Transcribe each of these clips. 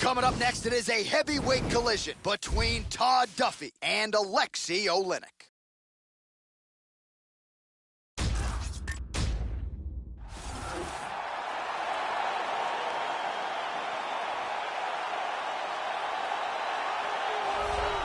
Coming up next, it is a heavyweight collision between Todd Duffy and Alexei Oleinik.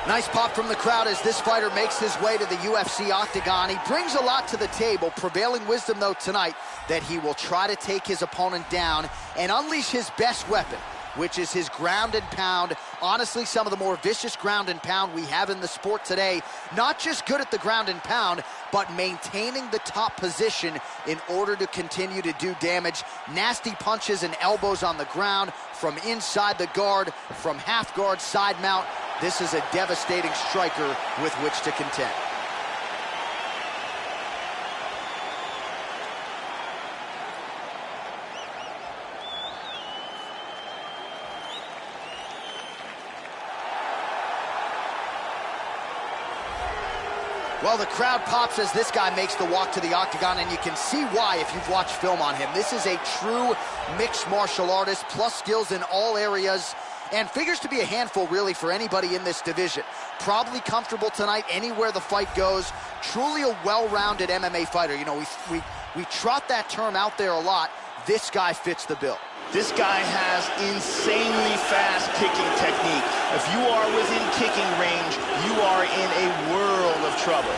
Nice pop from the crowd as this fighter makes his way to the UFC octagon. He brings a lot to the table. Prevailing wisdom, though, tonight, that he will try to take his opponent down and unleash his best weapon, which is his ground and pound. Honestly, some of the more vicious ground and pound we have in the sport today. Not just good at the ground and pound, but maintaining the top position in order to continue to do damage. Nasty punches and elbows on the ground, from inside the guard, from half guard, side mount. This is a devastating striker with which to contend. Well, the crowd pops as this guy makes the walk to the octagon, and you can see why if you've watched film on him. This is a true mixed martial artist, plus skills in all areas, and figures to be a handful, really, for anybody in this division. Probably comfortable tonight anywhere the fight goes. Truly a well-rounded MMA fighter. You know, we trot that term out there a lot. This guy fits the bill. This guy has insanely fast kicking technique. If you are within kicking range, you are in a world of trouble.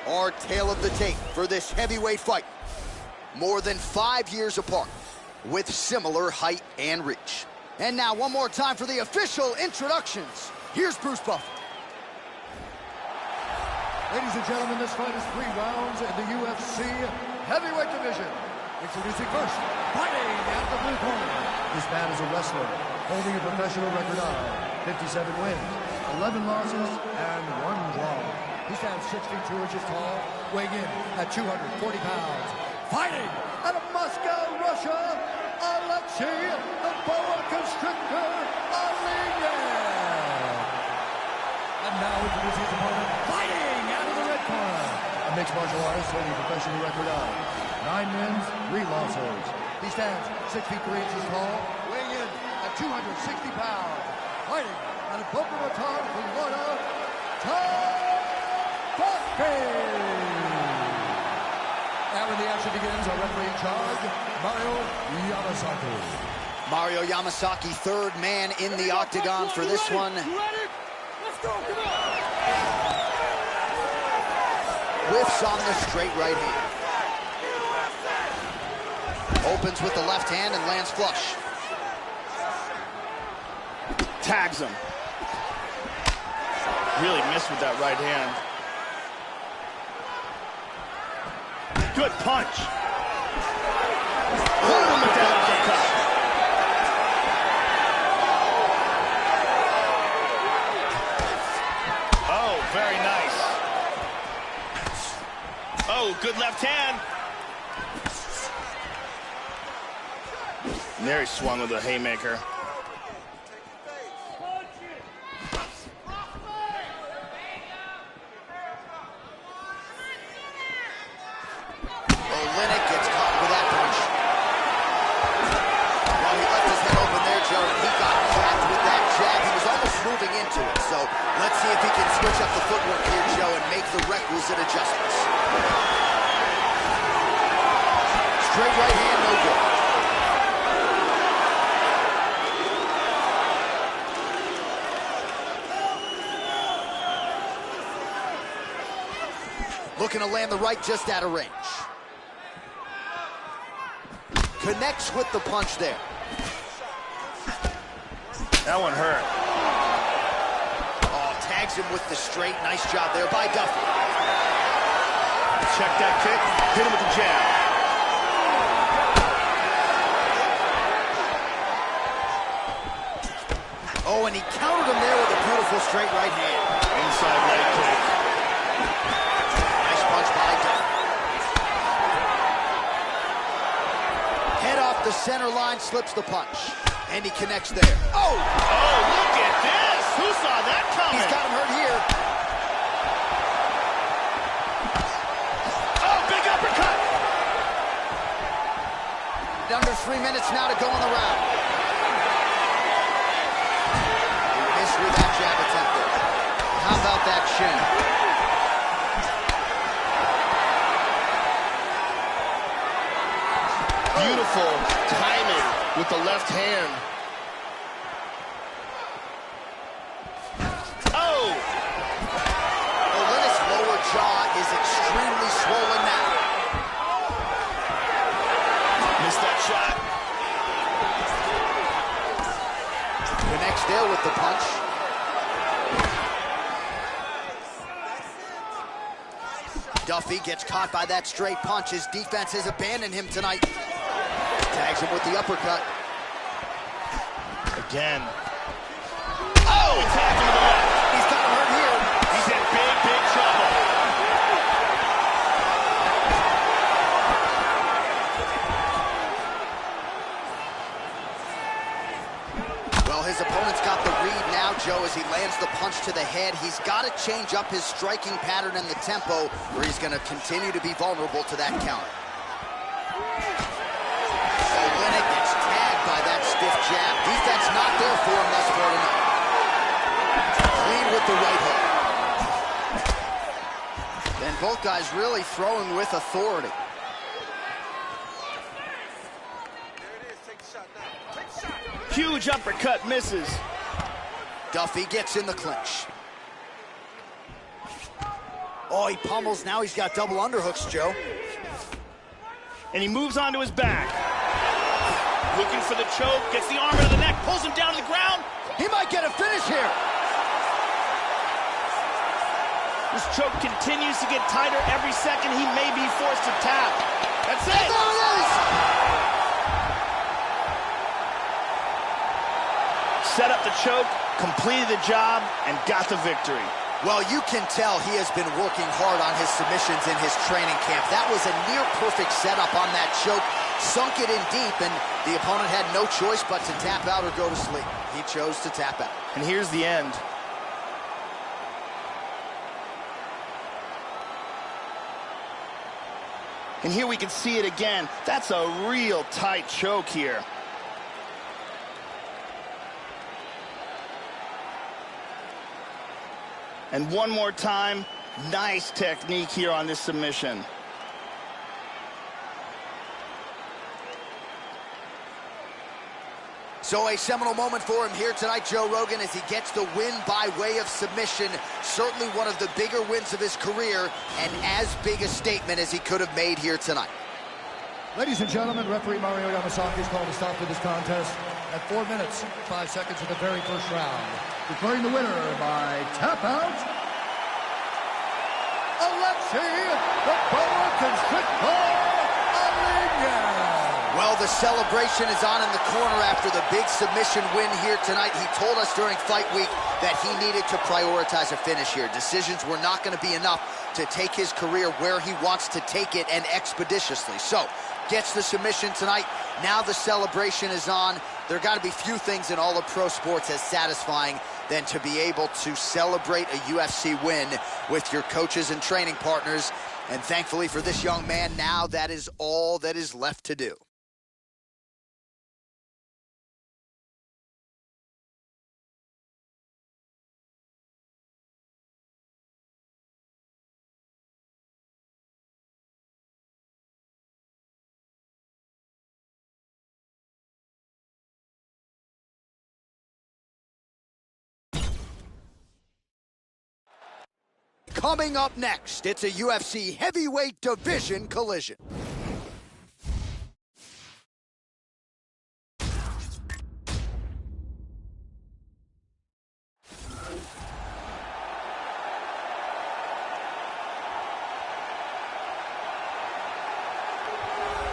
Our tale of the tape for this heavyweight fight. More than 5 years apart, with similar height and reach. And now, one more time for the official introductions. Here's Bruce Buffer. Ladies and gentlemen, this fight is 3 rounds in the UFC heavyweight division. Introducing first, fighting out of the blue corner. This man is a wrestler, holding a professional record of 57 wins, 11 losses, and 1 draw. He stands 62 inches tall, weighing in at 240 pounds. Fighting out of Moscow, Russia, Alexei, the boa constrictor, Oleinik. And now introducing his opponent, fighting out of the red corner. A mixed martial artist holding a professional record of 9 wins, 3 losses. He stands 6 feet 3 inches tall, weighing in at 260 pounds. Fighting out of Boca Raton, Florida, Todd Duffy. And when the action begins, our referee in charge, Mario Yamasaki. Mario Yamasaki, third man in the octagon for this one. You ready? Let's go, come on! Whiffs on the straight right hand. Opens with the left hand and lands flush. Tags him. Really missed with that right hand. Good punch. Hold him with that uppercut. Oh, very nice. Oh, good left hand. And there he swung with a haymaker. So let's see if he can switch up the footwork here, Joe, and make the requisite adjustments. Straight right hand, no good. Looking to land the right just out of range. Connects with the punch there. That one hurt. Tags him with the straight. Nice job there by Duffy. Check that kick. Hit him with the jab. Oh, and he countered him there with a beautiful straight right hand. Inside leg kick. Nice punch by Duffy. Head off the center line, slips the punch. And he connects there. Oh! Oh, look at this! Who saw that coming? He's got him hurt here. Oh, big uppercut! Under 3 minutes now to go in the round. He missed with that jab attempt there. How about that shin? Beautiful timing with the left hand. Oh! Olenna's lower jaw is extremely swollen now. Missed that shot. Connects there with the punch. Duffy gets caught by that straight punch. His defense has abandoned him tonight. Tags him with the uppercut. Again. Oh, he tagged him to the left. He's got him hurt here. He's in big, big trouble. Well, his opponent's got the read now, Joe, as he lands the punch to the head. He's got to change up his striking pattern and the tempo, or he's going to continue to be vulnerable to that counter. Olenna gets tagged by that stiff jab. Defense not there for him thus far tonight. Clean with the right hook. And both guys really throwing with authority. Huge uppercut misses. Duffy gets in the clinch. Oh, he pummels. Now he's got double underhooks, Joe. And he moves onto his back. Looking for the choke, gets the arm out of the neck, pulls him down to the ground. He might get a finish here. This choke continues to get tighter every second. He may be forced to tap. That's it. There it is. Set up the choke, completed the job, and got the victory. Well, you can tell he has been working hard on his submissions in his training camp. That was a near-perfect setup on that choke. Sunk it in deep, and the opponent had no choice but to tap out or go to sleep. He chose to tap out. And here's the end. And here we can see it again. That's a real tight choke here. And one more time, nice technique here on this submission. So a seminal moment for him here tonight, Joe Rogan, as he gets the win by way of submission. Certainly one of the bigger wins of his career, and as big a statement as he could have made here tonight. Ladies and gentlemen, referee Mario Yamasaki is called to stop to this contest at 4 minutes, 5 seconds of the very first round. Declaring the winner by tap out, Alexei the Boa Constrictor Alenia. Well, the celebration is on in the corner after the big submission win here tonight. He told us during fight week that he needed to prioritize a finish here. Decisions were not going to be enough to take his career where he wants to take it, and expeditiously. So, gets the submission tonight. Now the celebration is on. There got to be few things in all of pro sports as satisfying than to be able to celebrate a UFC win with your coaches and training partners. And thankfully for this young man, now that is all that is left to do. Coming up next, it's a UFC heavyweight division collision.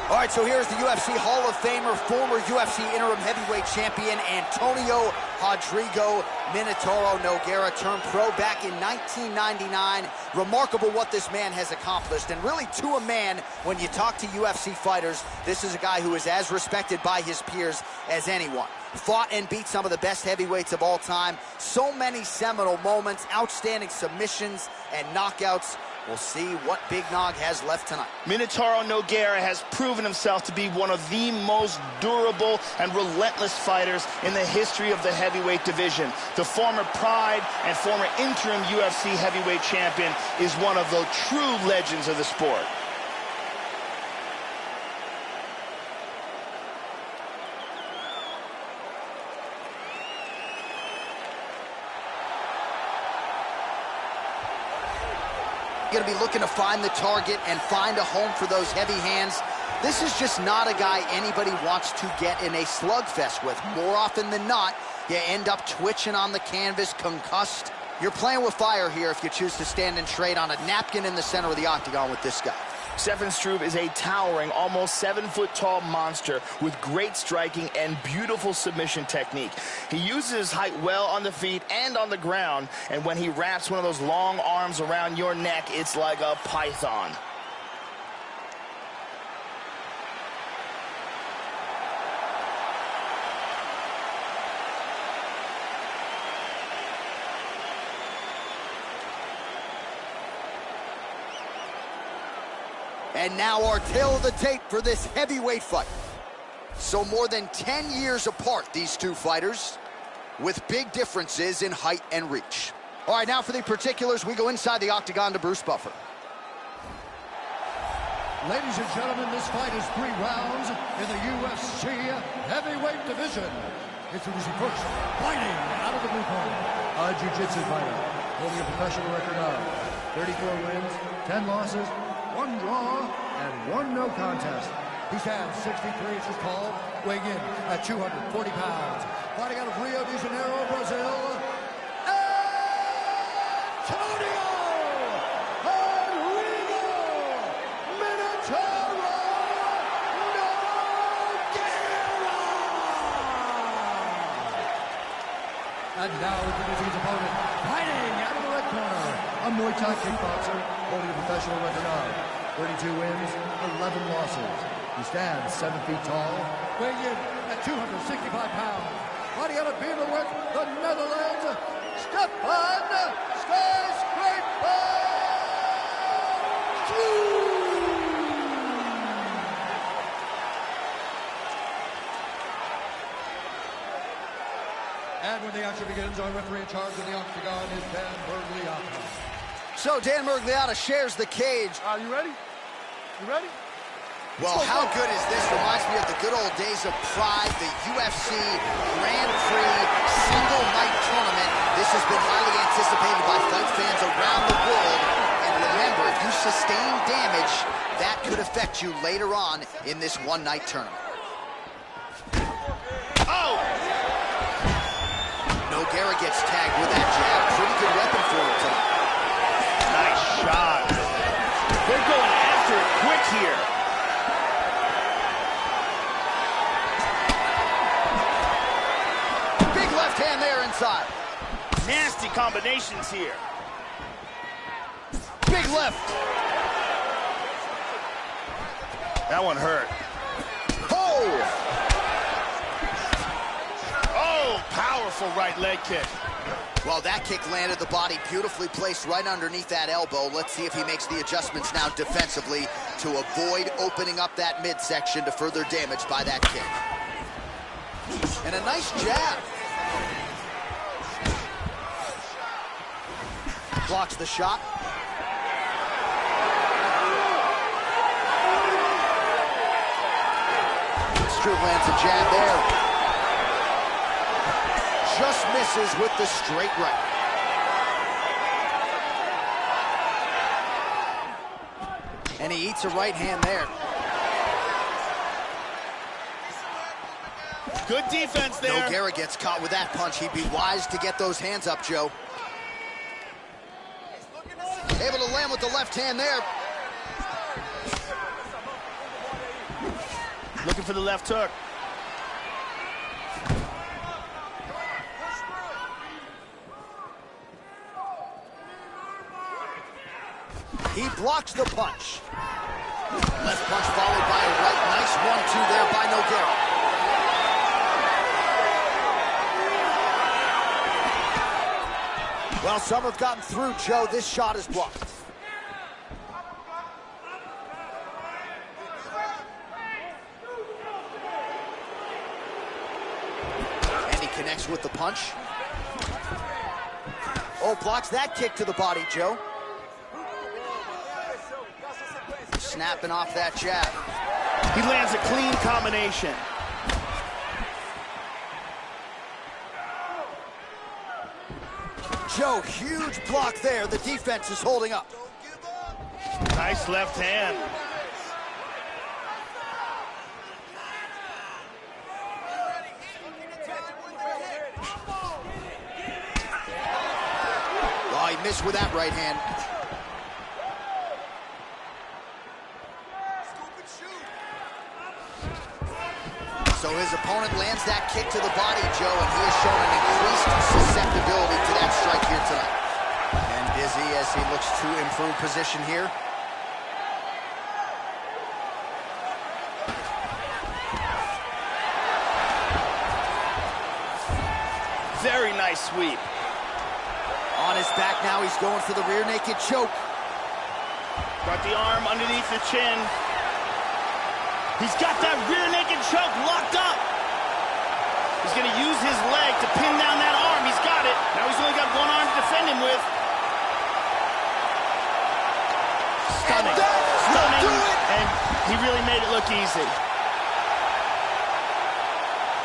All right, so here's the UFC Hall of Famer, former UFC interim heavyweight champion, Antonio Rodrigo Minotauro Nogueira, turned pro back in 1999. Remarkable what this man has accomplished, and really to a man, when you talk to UFC fighters, this is a guy who is as respected by his peers as anyone. Fought and beat some of the best heavyweights of all time. So many seminal moments, outstanding submissions and knockouts. We'll see what Big Nog has left tonight. Minotauro Nogueira has proven himself to be one of the most durable and relentless fighters in the history of the heavyweight division. The former Pride and former interim UFC heavyweight champion is one of the true legends of the sport. Going to be looking to find the target and find a home for those heavy hands. This is just not a guy anybody wants to get in a slugfest with. More often than not, you end up twitching on the canvas, concussed. You're playing with fire here if you choose to stand and trade on a napkin in the center of the octagon with this guy. Stefan Struve is a towering, almost 7-foot-tall monster with great striking and beautiful submission technique. He uses his height well on the feet and on the ground, and when he wraps one of those long arms around your neck, it's like a python. And now our tale of the tape for this heavyweight fight. So more than 10 years apart, these two fighters, with big differences in height and reach. All right, now for the particulars, we go inside the octagon to Bruce Buffer. Ladies and gentlemen, this fight is 3 rounds in the UFC heavyweight division. Introducing first, fighting out of the blue corner, a jiu-jitsu fighter, holding a professional record of 34 wins, 10 losses, 1 draw, and 1 no contest. He stands 63 inches tall, weighing in at 240 pounds. Fighting out of Rio de Janeiro, Brazil, Antonio Rodrigo Minotauro Nogueira. And now introducing his opponent, fighting out of the red corner, a Muay Thai kickboxer, holding a professional record of 32 wins, 11 losses. He stands 7 feet tall, weighing in at 265 pounds. Fighting out of Beverwijk, the Netherlands, Stefan Skyscraper Struve. And when the action begins, our referee in charge of the octagon is Dan Bergliato. So Dan Bergliato shares the cage. Are you ready? You ready? Well, how good is this? Reminds me of the good old days of Pride, the UFC Grand Prix single night tournament. This has been highly anticipated by fight fans around the world. And remember, if you sustain damage, that could affect you later on in this one-night tournament. Oh! Nogueira gets tagged with that jab. Pretty good weapon for him tonight. Nice shot. They're going after it quick here. Big left hand there inside. Nasty combinations here. Big left. That one hurt. Oh! Oh, powerful right leg kick. Well, that kick landed the body beautifully placed right underneath that elbow. Let's see if he makes the adjustments now defensively to avoid opening up that midsection to further damage by that kick. And a nice jab. Blocks the shot. Struve lands a jab there. Just misses with the straight right. And he eats a right hand there. Good defense there. Nogueira gets caught with that punch. He'd be wise to get those hands up, Joe. Able to land with the left hand there. Looking for the left hook. He blocks the punch. Left punch followed by a right. Nice 1-2 there by Nogueira. Well, some have gotten through, Joe. This shot is blocked. And he connects with the punch. Oh, blocks that kick to the body, Joe. Snapping off that jab. He lands a clean combination. Joe, huge block there. The defense is holding up. Nice left hand. Oh, he missed with that right hand. So his opponent lands that kick to the body, Joe, and he has shown an increased susceptibility to that strike here tonight. And dizzy as he looks to improve position here. Very nice sweep. On his back now, he's going for the rear naked choke. Got the arm underneath the chin. He's got that rear naked choke locked up. He's going to use his leg to pin down that arm. He's got it. Now he's only got one arm to defend him with. Stunning. Stunning. And he really made it look easy.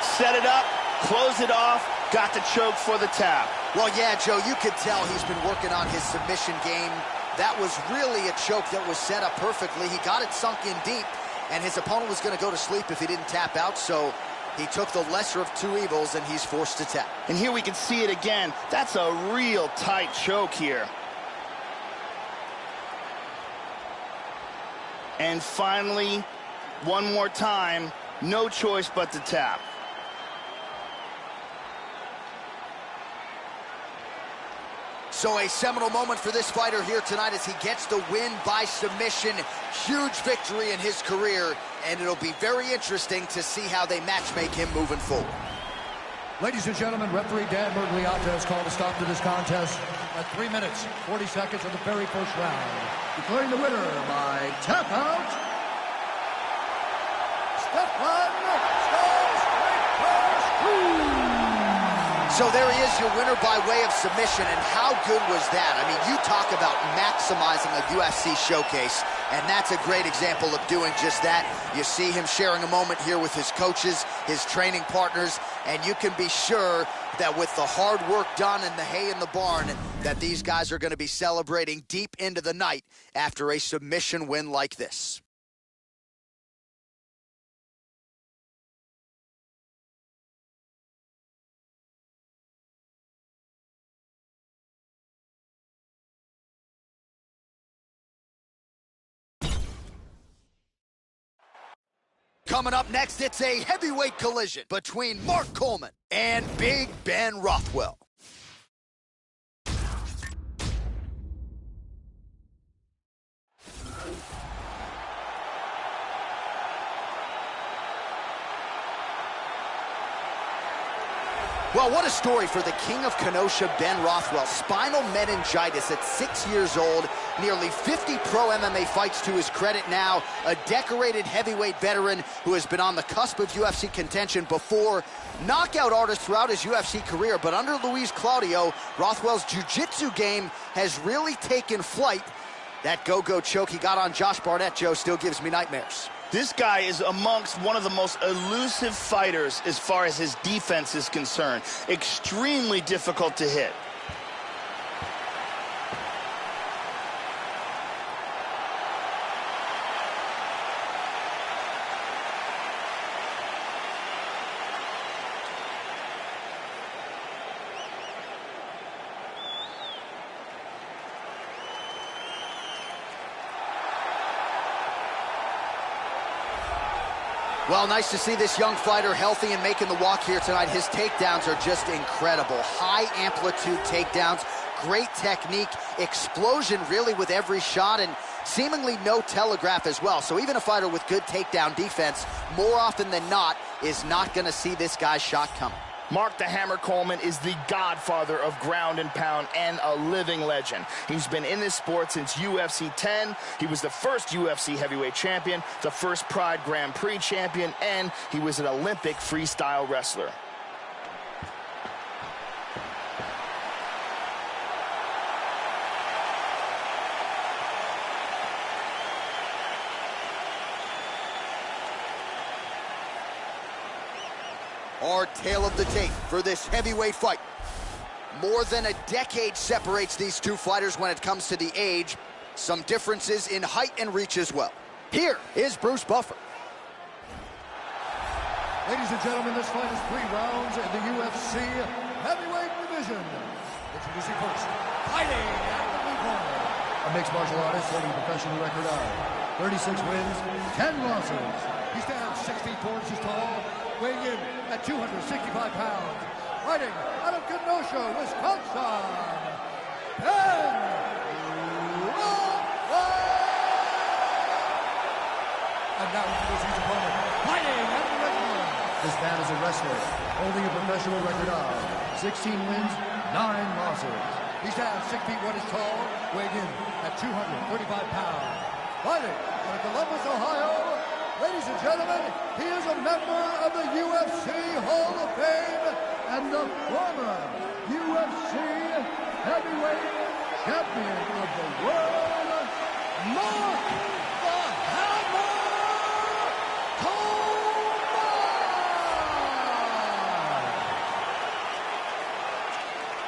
Set it up, close it off, got the choke for the tap. Well, yeah, Joe, you could tell he's been working on his submission game. That was really a choke that was set up perfectly. He got it sunk in deep. And his opponent was going to go to sleep if he didn't tap out, so he took the lesser of two evils, and he's forced to tap. And here we can see it again. That's a real tight choke here. And finally, one more time, no choice but to tap. So a seminal moment for this fighter here tonight as he gets the win by submission. Huge victory in his career, and it'll be very interesting to see how they matchmake him moving forward. Ladies and gentlemen, referee Dan Bergliata has called a stop to this contest at 3 minutes, 40 seconds of the very first round. Declaring the winner by tap out, Stefan Stone. So there he is, your winner by way of submission, and how good was that? I mean, you talk about maximizing a UFC showcase, and that's a great example of doing just that. You see him sharing a moment here with his coaches, his training partners, and you can be sure that with the hard work done and the hay in the barn, that these guys are going to be celebrating deep into the night after a submission win like this. Coming up next, it's a heavyweight collision between Mark Coleman and Big Ben Rothwell. Well, what a story for the king of Kenosha, Ben Rothwell. Spinal meningitis at 6 years old, nearly 50 pro MMA fights to his credit now, a decorated heavyweight veteran who has been on the cusp of UFC contention before, knockout artist throughout his UFC career, but under Luis Claudio, Rothwell's jiu-jitsu game has really taken flight. That go-go choke he got on Josh Barnett, Joe, still gives me nightmares. This guy is amongst one of the most elusive fighters as far as his defense is concerned. Extremely difficult to hit. Well, nice to see this young fighter healthy and making the walk here tonight. His takedowns are just incredible. High amplitude takedowns, great technique, explosion really with every shot, and seemingly no telegraph as well. So even a fighter with good takedown defense, more often than not, is not going to see this guy's shot coming. Mark the Hammer Coleman is the godfather of ground and pound and a living legend. He's been in this sport since UFC 10. He was the first UFC heavyweight champion, the first Pride Grand Prix champion, and he was an Olympic freestyle wrestler. Our tale of the tape for this heavyweight fight. More than a decade separates these two fighters when it comes to the age. Some differences in height and reach as well. Here is Bruce Buffer. Ladies and gentlemen, this fight is 3 rounds in the UFC heavyweight division. Introducing first, fighting out of the blue corner, a mixed martial artist holding a professional record of 36 wins, 10 losses. He stands 6 feet 4 inches tall, weighing in at 265 pounds. Fighting out of Kenosha, Wisconsin, Ben Rothwell. And now introducing his opponent, fighting out of the red corner. This man is a wrestler, holding a professional record of 16 wins, 9 losses. He stands 6 feet 1 inches tall, weighing in at 235 pounds. Fighting out of Columbus, Ohio, ladies and gentlemen, he is a member of the UFC Hall of Fame and the former UFC heavyweight champion of the world, Mark the Hammer Coleman!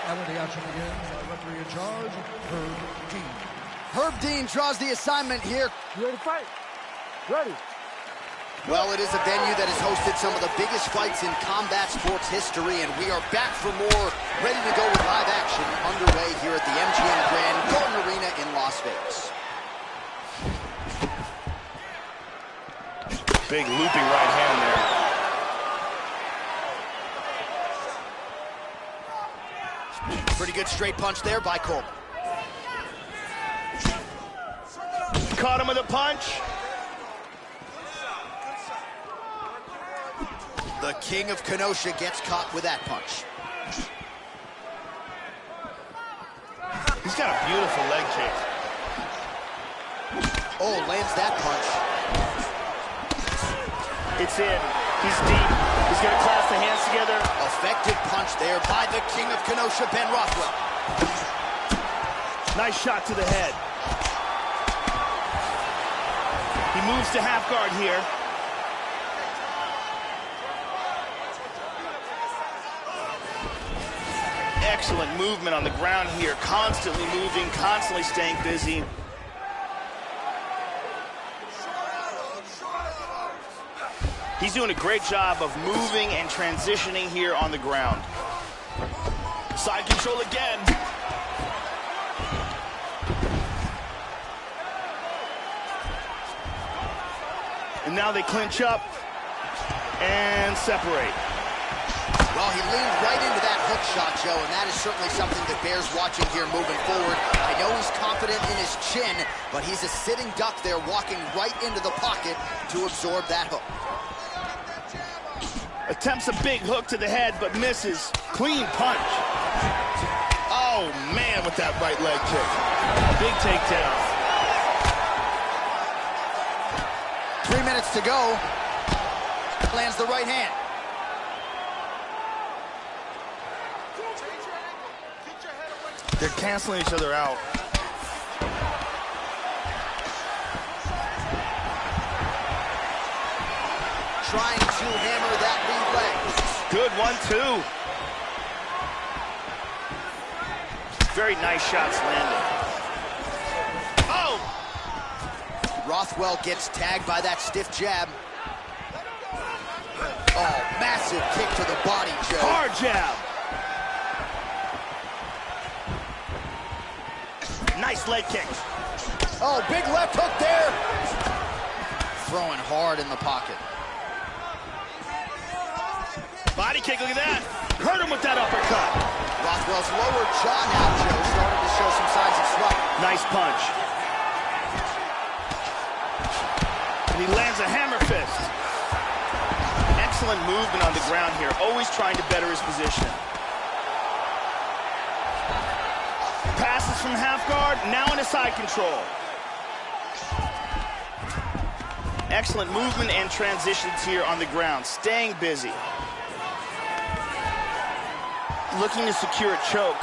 And when the action begins, the referee in charge, Herb Dean. Herb Dean draws the assignment here. You ready to fight? Ready. Well, it is a venue that has hosted some of the biggest fights in combat sports history, and we are back for more, ready to go with live action underway here at the MGM Grand Garden Arena in Las Vegas. Big looping right hand there. Pretty good straight punch there by Coleman. Caught him with a punch. The king of Kenosha gets caught with that punch. He's got a beautiful leg kick. Oh, lands that punch. It's in. He's deep. He's going to clasp the hands together. Effective punch there by the king of Kenosha, Ben Rothwell. Nice shot to the head. He moves to half guard here. Excellent movement on the ground here. Constantly moving, constantly staying busy. He's doing a great job of moving and transitioning here on the ground. Side control again. And now they clinch up and separate. Well, he leaned right into that hook shot, Joe, and that is certainly something that bears watching here moving forward. I know he's confident in his chin, but he's a sitting duck there, walking right into the pocket to absorb that hook. Attempts a big hook to the head, but misses. Clean punch. Oh, man, with that right leg kick. Big takedown. 3 minutes to go. Lands the right hand. They're canceling each other out. Trying to hammer that lead leg. Good 1-2. Very nice shots landed. Oh! Rothwell gets tagged by that stiff jab. Oh, massive kick to the body, Joe. Hard jab. Nice leg kick. Oh, big left hook there. Throwing hard in the pocket. body kick, look at that. Hurt him with that uppercut. Rothwell's lower jaw now, Joe, starting to show some signs of swelling. Nice punch. And he lands a hammer fist. Excellent movement on the ground here, always trying to better his position. Passes from half guard, now into side control. Excellent movement and transitions here on the ground, staying busy. Looking to secure a choke.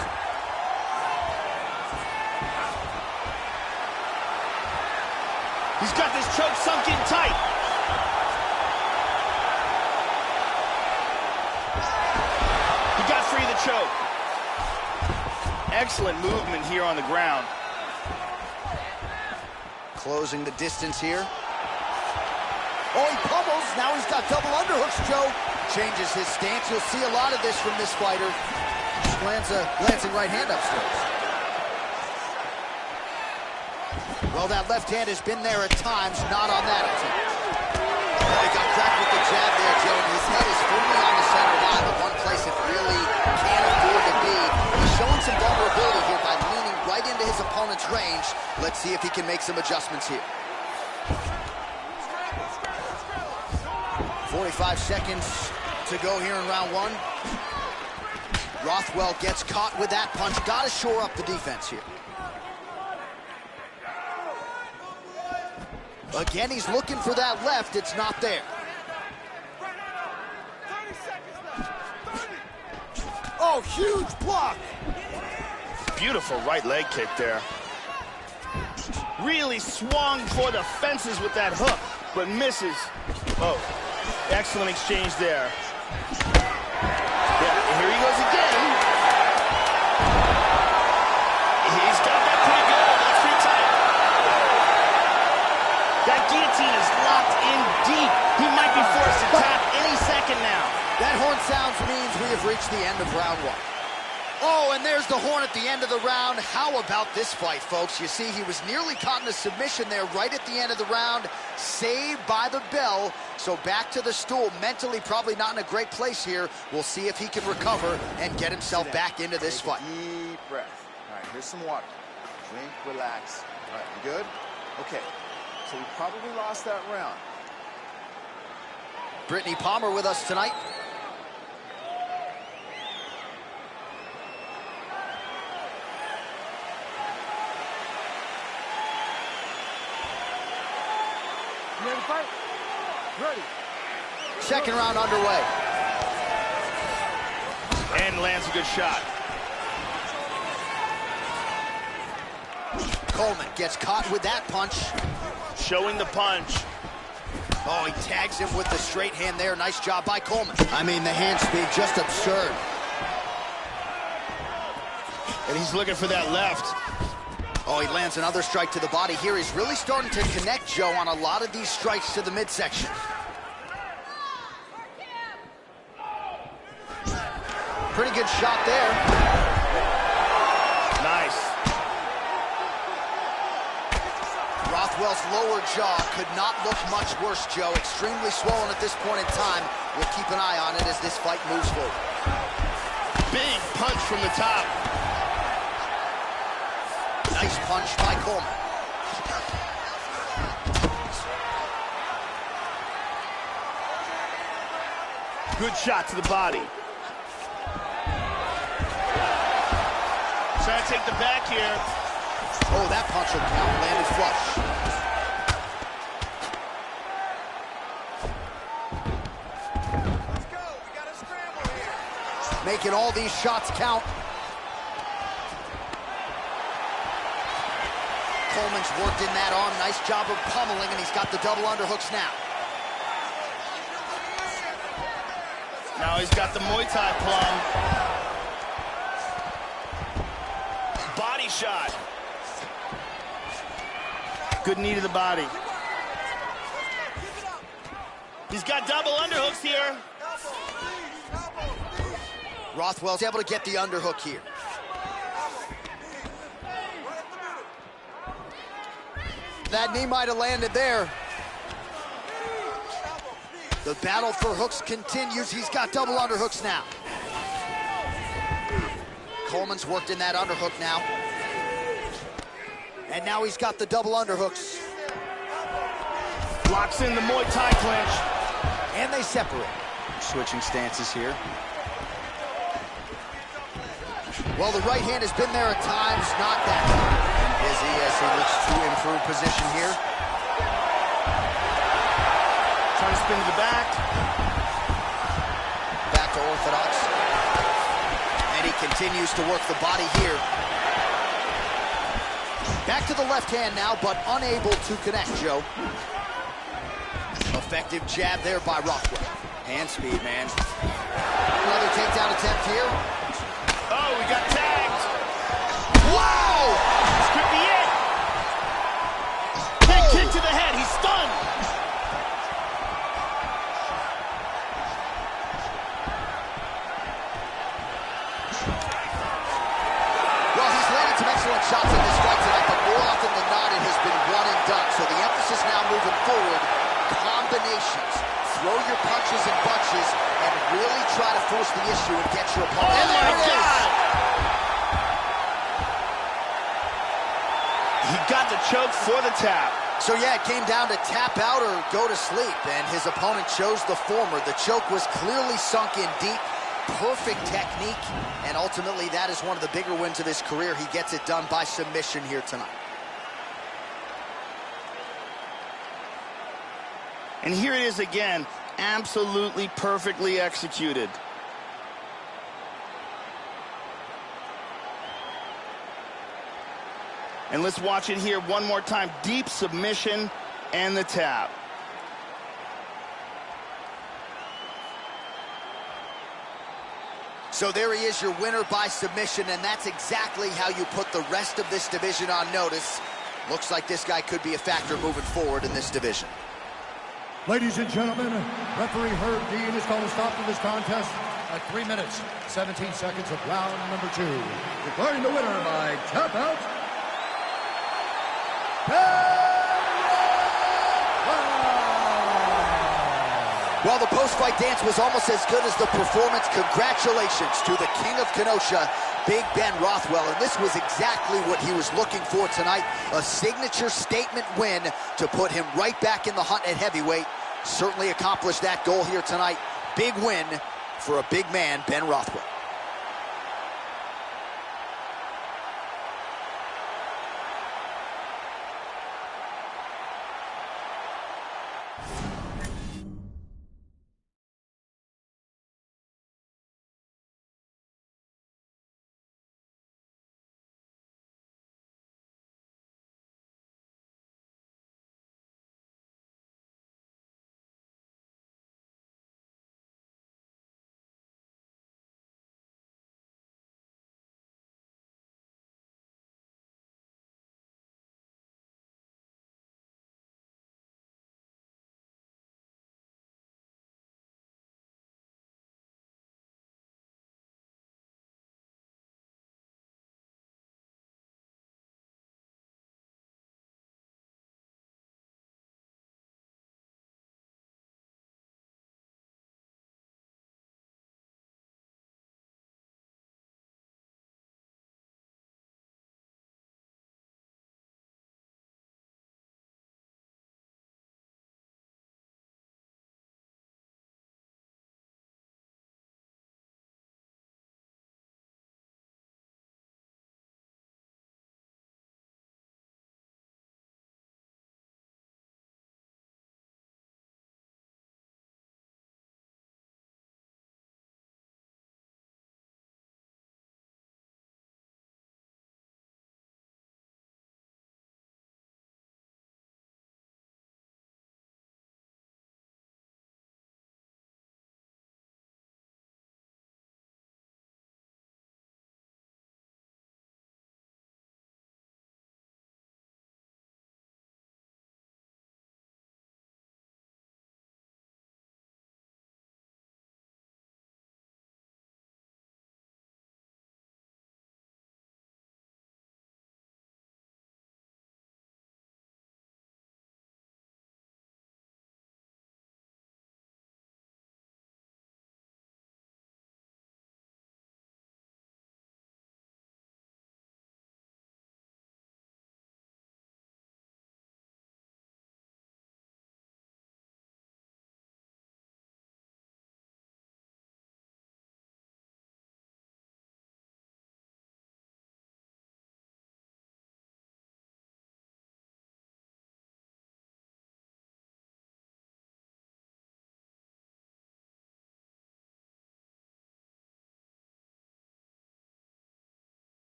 He's got this choke sunk in tight. He got free of the choke. Excellent movement here on the ground. Closing the distance here. Oh, he pummels. Now he's got double underhooks, Joe. Changes his stance. You'll see a lot of this from this fighter. Lands a glancing right hand upstairs. Well, that left hand has been there at times, not on that attempt. Oh, he got cracked with the jab there, Joe. His head is firmly on the center line, the one place it really can't afford to be. He's showing some vulnerability here by leaning right into his opponent's range. Let's see if he can make some adjustments here. 45 seconds to go here in round one. Rothwell gets caught with that punch. Got to shore up the defense here. Again, he's looking for that left. It's not there. 30 seconds left. Oh, huge block. Beautiful right leg kick there. Really swung for the fences with that hook, but misses. Oh, excellent exchange there. Yeah, here he goes again. He's got that pretty good. That's pretty tight. That guillotine is locked in deep. He might be forced to tap any second now. That horn sounds means we have reached the end of round one. Oh, and there's the horn at the end of the round. How about this fight, folks? You see, he was nearly caught in a submission there right at the end of the round. Saved by the bell. So back to the stool. Mentally probably not in a great place here. We'll see if he can recover and get himself back into this fight. Deep breath. All right, here's some water. Drink, relax. All right, you good? Okay, so we probably lost that round. Brittany Palmer with us tonight. You ready to fight? Ready. Second round underway. And lands a good shot. Coleman gets caught with that punch. Showing the punch. Oh, he tags him with the straight hand there. Nice job by Coleman. I mean, the hand speed, just absurd. And he's looking for that left. Oh, he lands another strike to the body here. He's really starting to connect, Joe, on a lot of these strikes to the midsection. Pretty good shot there. Nice. Rothwell's lower jaw could not look much worse, Joe. Extremely swollen at this point in time. We'll keep an eye on it as this fight moves forward. Big punch from the top. Nice punch by Coleman. Good shot to the body. Trying to take the back here. Oh, that punch will count. Landed flush. Let's go. We got a scramble here. Making all these shots count. Coleman's worked in that arm. Nice job of pummeling, and he's got the double underhooks now. Now he's got the Muay Thai plum. Body shot. Good knee to the body. He's got double underhooks here. Rothwell's able to get the underhook here. That knee might have landed there. The battle for hooks continues. He's got double underhooks now. Coleman's worked in that underhook now. And now he's got the double underhooks. Locks in the Muay Thai clinch. And they separate. Switching stances here. Well, the right hand has been there at times, not that time. And busy as he looks to improve position here. Trying to spin to the back. Back to orthodox. And he continues to work the body here. Back to the left hand now, but unable to connect, Joe. Effective jab there by Rothwell. Hand speed, man. Another takedown attempt here. Oh, we got tagged. Wow! This could be it. Big kick to the head. He's stunned. Well, he's landed some excellent shots in this fight tonight, but more often than not, it has been one and done. So the emphasis now moving forward, combinations. Throw your punches and bunches and really try to force the issue and get your opponent. Oh, my God. He got the choke for the tap. So, yeah, it came down to tap out or go to sleep, and his opponent chose the former. The choke was clearly sunk in deep. Perfect technique, and ultimately that is one of the bigger wins of his career. He gets it done by submission here tonight. And here it is again, absolutely perfectly executed. And let's watch it here one more time. Deep submission and the tap. So there he is, your winner by submission, and that's exactly how you put the rest of this division on notice. Looks like this guy could be a factor moving forward in this division. Ladies and gentlemen, referee Herb Dean has called a stop to this contest at 3 minutes, 17 seconds of round number 2. Declaring the winner by tap out, Well, the post-fight dance was almost as good as the performance. Congratulations to the King of Kenosha, Big Ben Rothwell. And this was exactly what he was looking for tonight. A signature statement win to put him right back in the hunt at heavyweight. Certainly accomplished that goal here tonight. Big win for a big man, Ben Rothwell.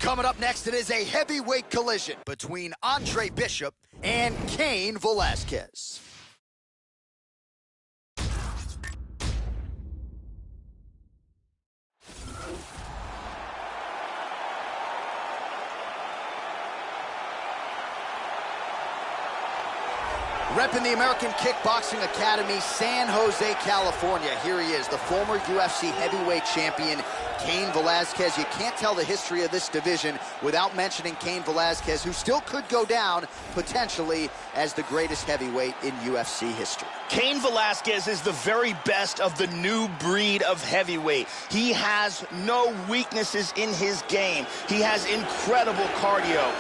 Coming up next, it is a heavyweight collision between Andre Bishop and Cain Velasquez. Repping the American Kickboxing Academy, San Jose, California. Here he is, the former UFC heavyweight champion, Cain Velasquez. You can't tell the history of this division without mentioning Cain Velasquez, who still could go down, potentially, as the greatest heavyweight in UFC history. Cain Velasquez is the very best of the new breed of heavyweight. He has no weaknesses in his game. He has incredible cardio,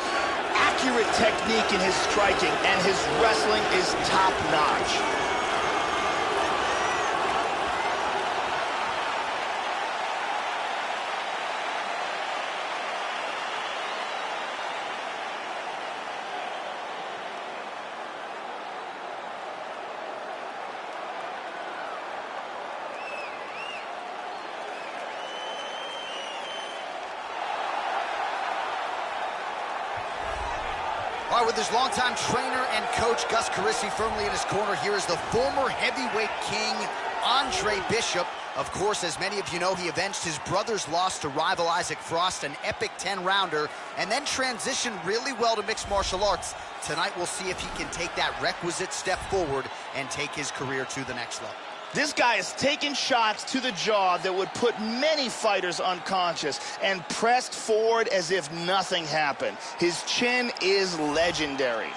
accurate technique in his striking, and his wrestling is top-notch. All right, with his longtime trainer and coach, Gus Carisi, firmly in his corner, here is the former heavyweight king, Andre Bishop. Of course, as many of you know, he avenged his brother's loss to rival Isaac Frost, an epic 10-rounder, and then transitioned really well to mixed martial arts. Tonight, we'll see if he can take that requisite step forward and take his career to the next level. This guy is taking shots to the jaw that would put many fighters unconscious and pressed forward as if nothing happened. His chin is legendary.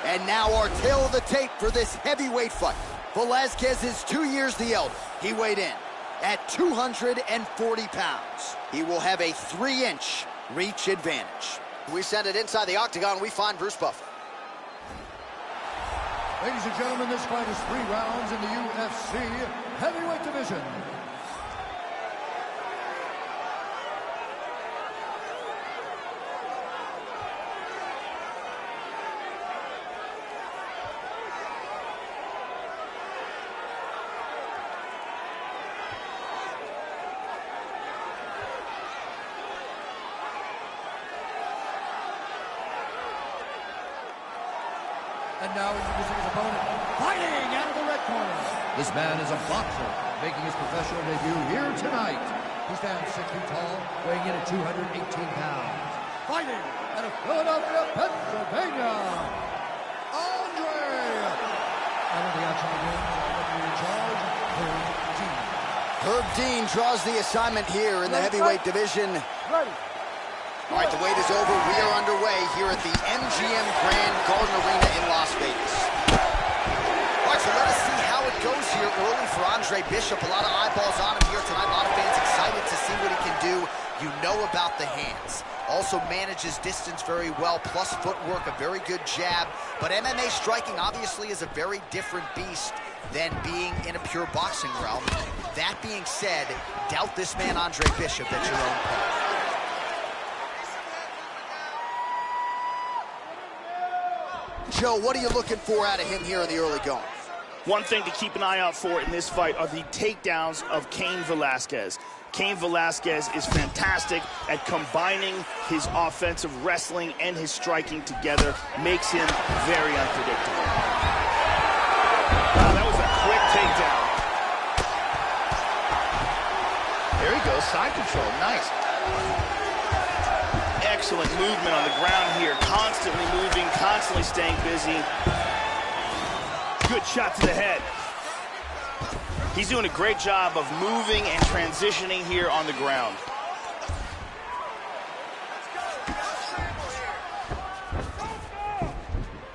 And now our tail of the tape for this heavyweight fight. Velasquez is 2 years the elder. He weighed in at 240 pounds. He will have a 3-inch reach advantage. We send it inside the octagon. We find Bruce Buffer. Ladies and gentlemen, this fight is 3 rounds in the UFC heavyweight division. And now introducing his opponent, fighting out of the red corner. This man is a boxer, making his professional debut here tonight. He stands 6 feet tall, weighing in at 218 pounds. Fighting out of Philadelphia, Pennsylvania, Andre. And on the outside ring, in charge, Herb Dean. Herb Dean draws the assignment here in the heavyweight division. Ready. All right, the wait is over. We are underway here at the MGM Grand Garden Arena in Las Vegas. All right, so let us see how it goes here early for Andre Bishop. A lot of eyeballs on him here tonight. A lot of fans excited to see what he can do. You know about the hands. Also manages distance very well, plus footwork, a very good jab. But MMA striking obviously is a very different beast than being in a pure boxing realm. That being said, doubt this man Andre Bishop at your own peril. Joe, what are you looking for out of him here in the early going? One thing to keep an eye out for in this fight are the takedowns of Cain Velasquez. Cain Velasquez is fantastic at combining his offensive wrestling and his striking together, makes him very unpredictable. Wow, that was a quick takedown. There he goes, side control, nice. Excellent movement on the ground here, constantly moving, constantly staying busy. Good shot to the head. He's doing a great job of moving and transitioning here on the ground.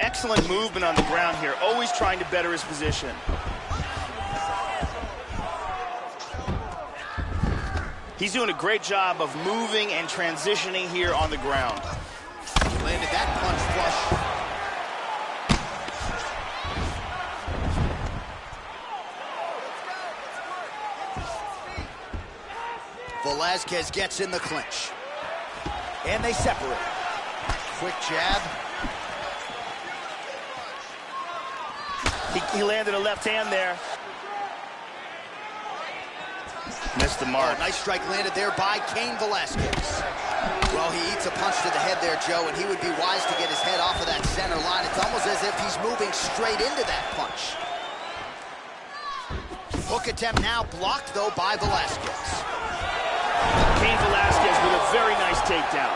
Excellent movement on the ground here, always trying to better his position. He's doing a great job of moving and transitioning here on the ground. Landed that punch flush. Velasquez gets in the clinch. And they separate. Quick jab. He landed a left hand there. Missed the mark. Oh, nice strike landed there by Cain Velasquez. Well, he eats a punch to the head there, Joe, and he would be wise to get his head off of that center line. It's almost as if he's moving straight into that punch. Hook attempt now blocked, though, by Velasquez. Cain Velasquez with a very nice takedown.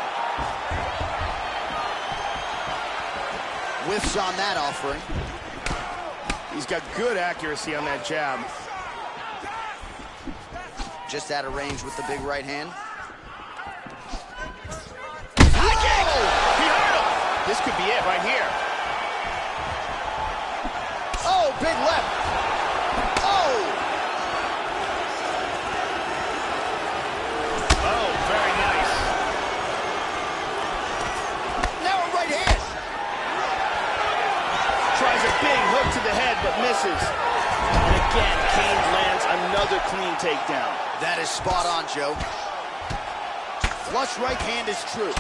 Whiffs on that offering. He's got good accuracy on that jab. Just out of range with the big right hand. High kick! He hurt him! This could be it right here. Oh, big left. Oh! Oh, very nice. Now a right hand. Tries a big hook to the head, but misses. And again, Cain lands another clean takedown. That is spot on, Joe. Flush right hand is true.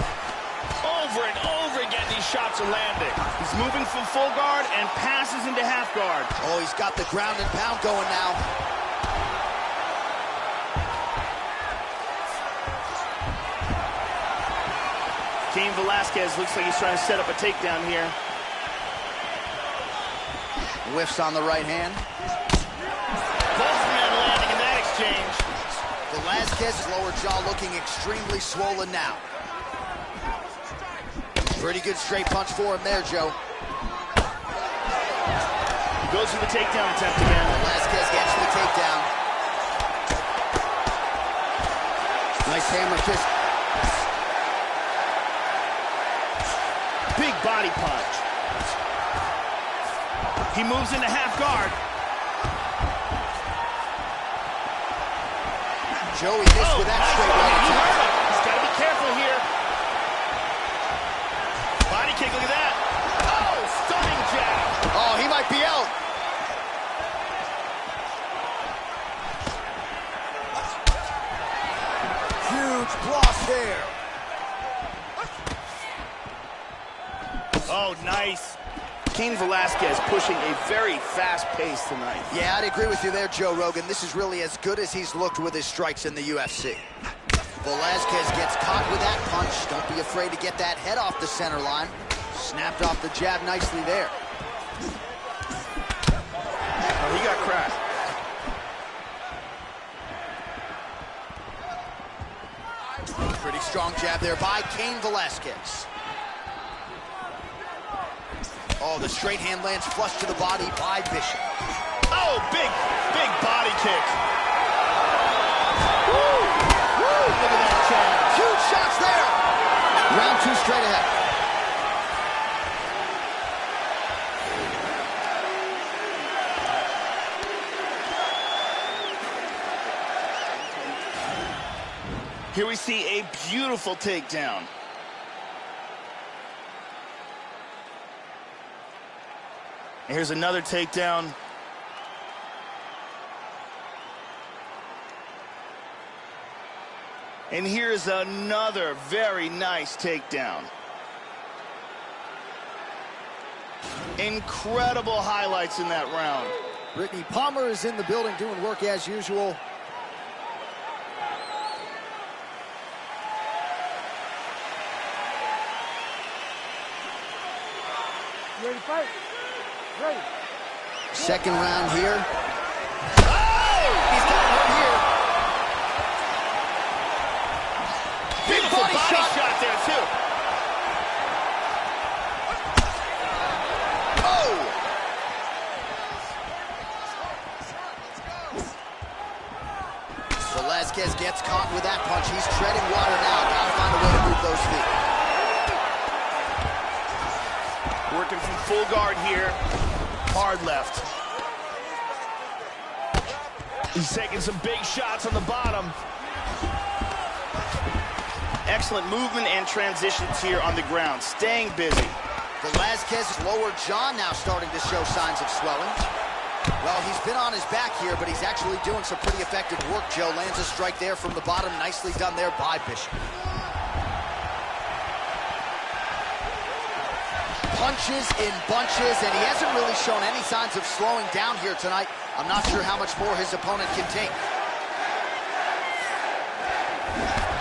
Over and over again, these shots are landing. He's moving from full guard and passes into half guard. Oh, he's got the ground and pound going now. Cain Velasquez looks like he's trying to set up a takedown here. Whiffs on the right hand. Both men landing in that exchange. Velasquez's lower jaw looking extremely swollen now. Pretty good straight punch for him there, Joe. He goes for the takedown attempt again. Velasquez gets the takedown. Nice hammer fist. Big body punch. He moves into half guard. Joey missed with that straight right He attempt. hurt him. He's got to be careful here. Body kick, look at that. Oh, stunning jab. Oh, he might be out. Huge block there. Oh, nice. Cain Velasquez pushing a very fast pace tonight. Yeah, I'd agree with you there, Joe Rogan. This is really as good as he's looked with his strikes in the UFC. Velasquez gets caught with that punch. Don't be afraid to get that head off the center line. Snapped off the jab nicely there. Oh, he got cracked. Pretty strong jab there by Cain Velasquez. Oh, the straight hand lands flush to the body by Bishop. Oh, big body kick. Woo! Woo! Look at that jab. Huge shots there. Round two straight ahead. Here we see a beautiful takedown. And here's another takedown. And here's another very nice takedown. Incredible highlights in that round. Brittany Palmer is in the building doing work as usual. You ready to fight? Ready. Second round here. Oh! He's got him here. Beautiful body shot there, too. Oh! Velasquez gets caught with that punch. He's treading water now. Gotta find a way to move those feet. Working from full guard here. Hard left. He's taking some big shots on the bottom. Excellent movement and transitions here on the ground. Staying busy. Velasquez's lower jaw now starting to show signs of swelling. Well, he's been on his back here, but he's actually doing some pretty effective work, Joe. Lands a strike there from the bottom. Nicely done there by Bishop. punches in bunches, and he hasn't really shown any signs of slowing down here tonight. I'm not sure how much more his opponent can take.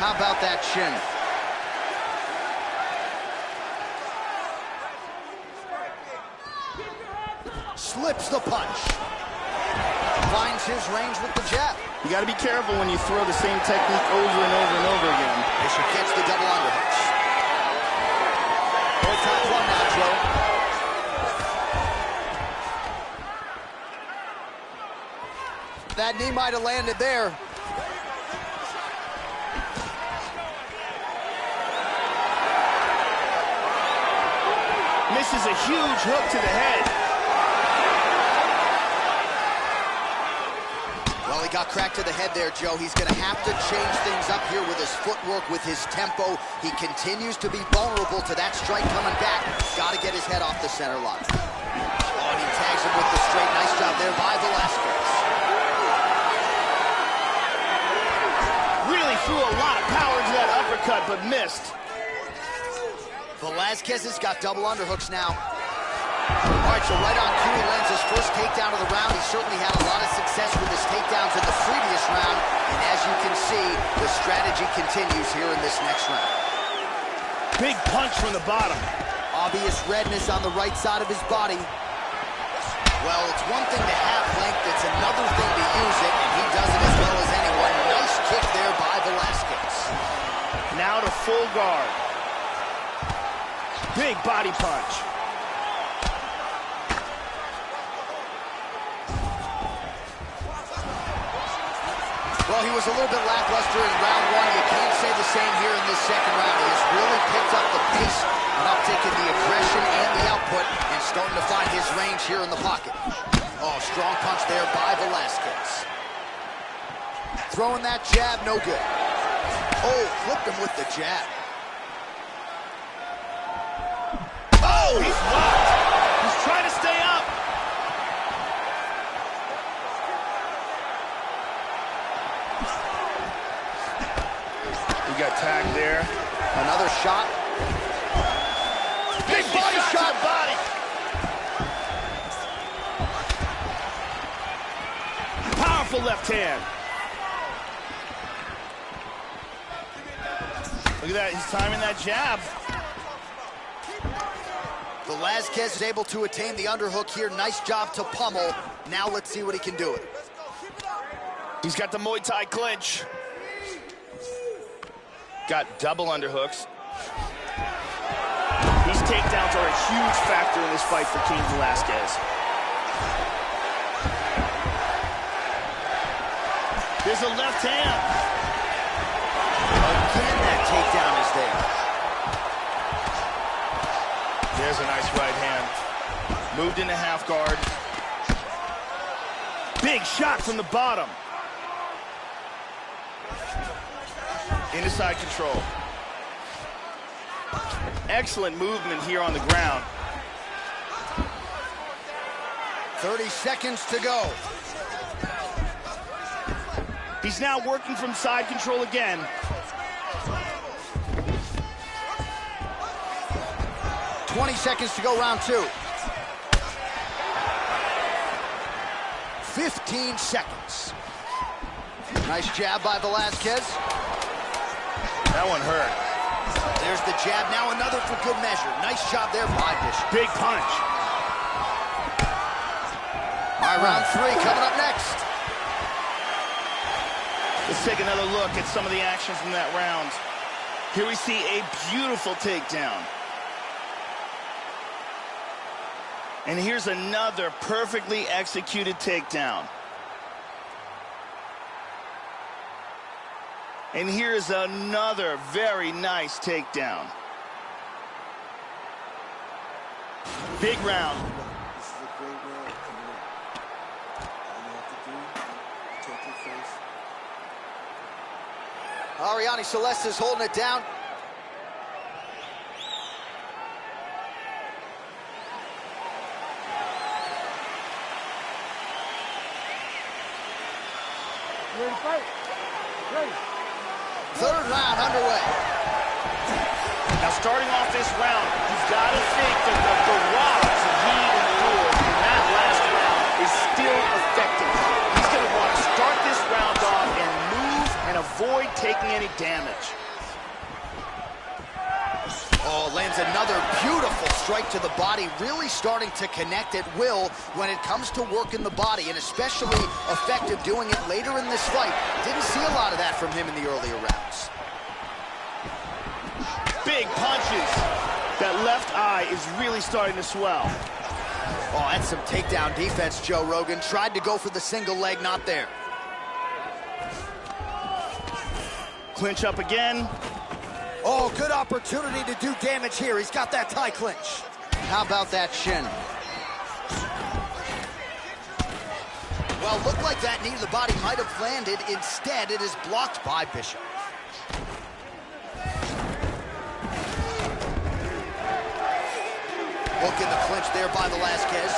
How about that shin? Slips the punch. Finds his range with the jab. You got to be careful when you throw the same technique over and over and over again. They should catch the double underhooks. Boy, top one now, Joe. That knee might have landed there. Misses a huge hook to the head. Well, he got cracked to the head there, Joe. He's going to have to change things up here with his footwork, with his tempo. He continues to be vulnerable to that strike coming back. Got to get his head off the center line. Oh, and he tags him with the straight. Nice job there by Velasquez. Really threw a lot of power into that uppercut, but missed. Velasquez has got double underhooks now. All right, so right on cue, he lands his first takedown of the round. He certainly had a lot of success with his takedowns in the previous round. And as you can see, the strategy continues here in this next round. Big punch from the bottom. Obvious redness on the right side of his body. Well, it's one thing to have length, it's another thing to use it, and he does it as well as anyone. Nice kick there by Velasquez. Now to full guard. Big body punch. Well, he was a little bit lackluster in round one. You can't say the same here in this second round. He has really picked up the pace, an uptick in the aggression and the output, and starting to find his range here in the pocket. Oh, strong punch there by Velasquez. Throwing that jab, no good. Oh, flipped him with the jab. Oh, he's locked. He's trying to stay up. He got tagged there. Another shot. Big body shot. Body. Powerful left hand. Look at that, he's timing that jab. Velasquez is able to attain the underhook here. Nice job to pummel. Now let's see what he can do with it. He's got the Muay Thai clinch. Got double underhooks. These takedowns are a huge factor in this fight for Cain Velasquez. There's a left hand. Again, that takedown is there. There's a nice right hand. Moved into half guard. Big shot from the bottom. Into side control. Excellent movement here on the ground. 30 seconds to go. He's now working from side control again. $20 seconds to go, round two. 15 seconds. Nice jab by Velasquez. That one hurt. There's the jab, now another for good measure. Nice job there by Bishop. Big punch. All right, round three coming up next. Let's take another look at some of the action from that round. Here we see a beautiful takedown. And here's another perfectly executed takedown. And here's another very nice takedown. Big round. This is a great round coming up. All you have to do, take your face. Ariane Celeste is holding it down. You ready to fight? Ready. Third round underway. Now starting off this round, you've got to think that the strike to the body, really starting to connect at will when it comes to working the body, and especially effective doing it later in this fight. Didn't see a lot of that from him in the earlier rounds. Big punches. That left eye is really starting to swell. Oh, that's some takedown defense, Joe Rogan. Tried to go for the single leg, not there. Clinch up again. Oh, good opportunity to do damage here. He's got that tie clinch. How about that shin? Well, looked like that knee to the body might have landed. Instead, it is blocked by Bishop. Hook in the clinch there by Velasquez.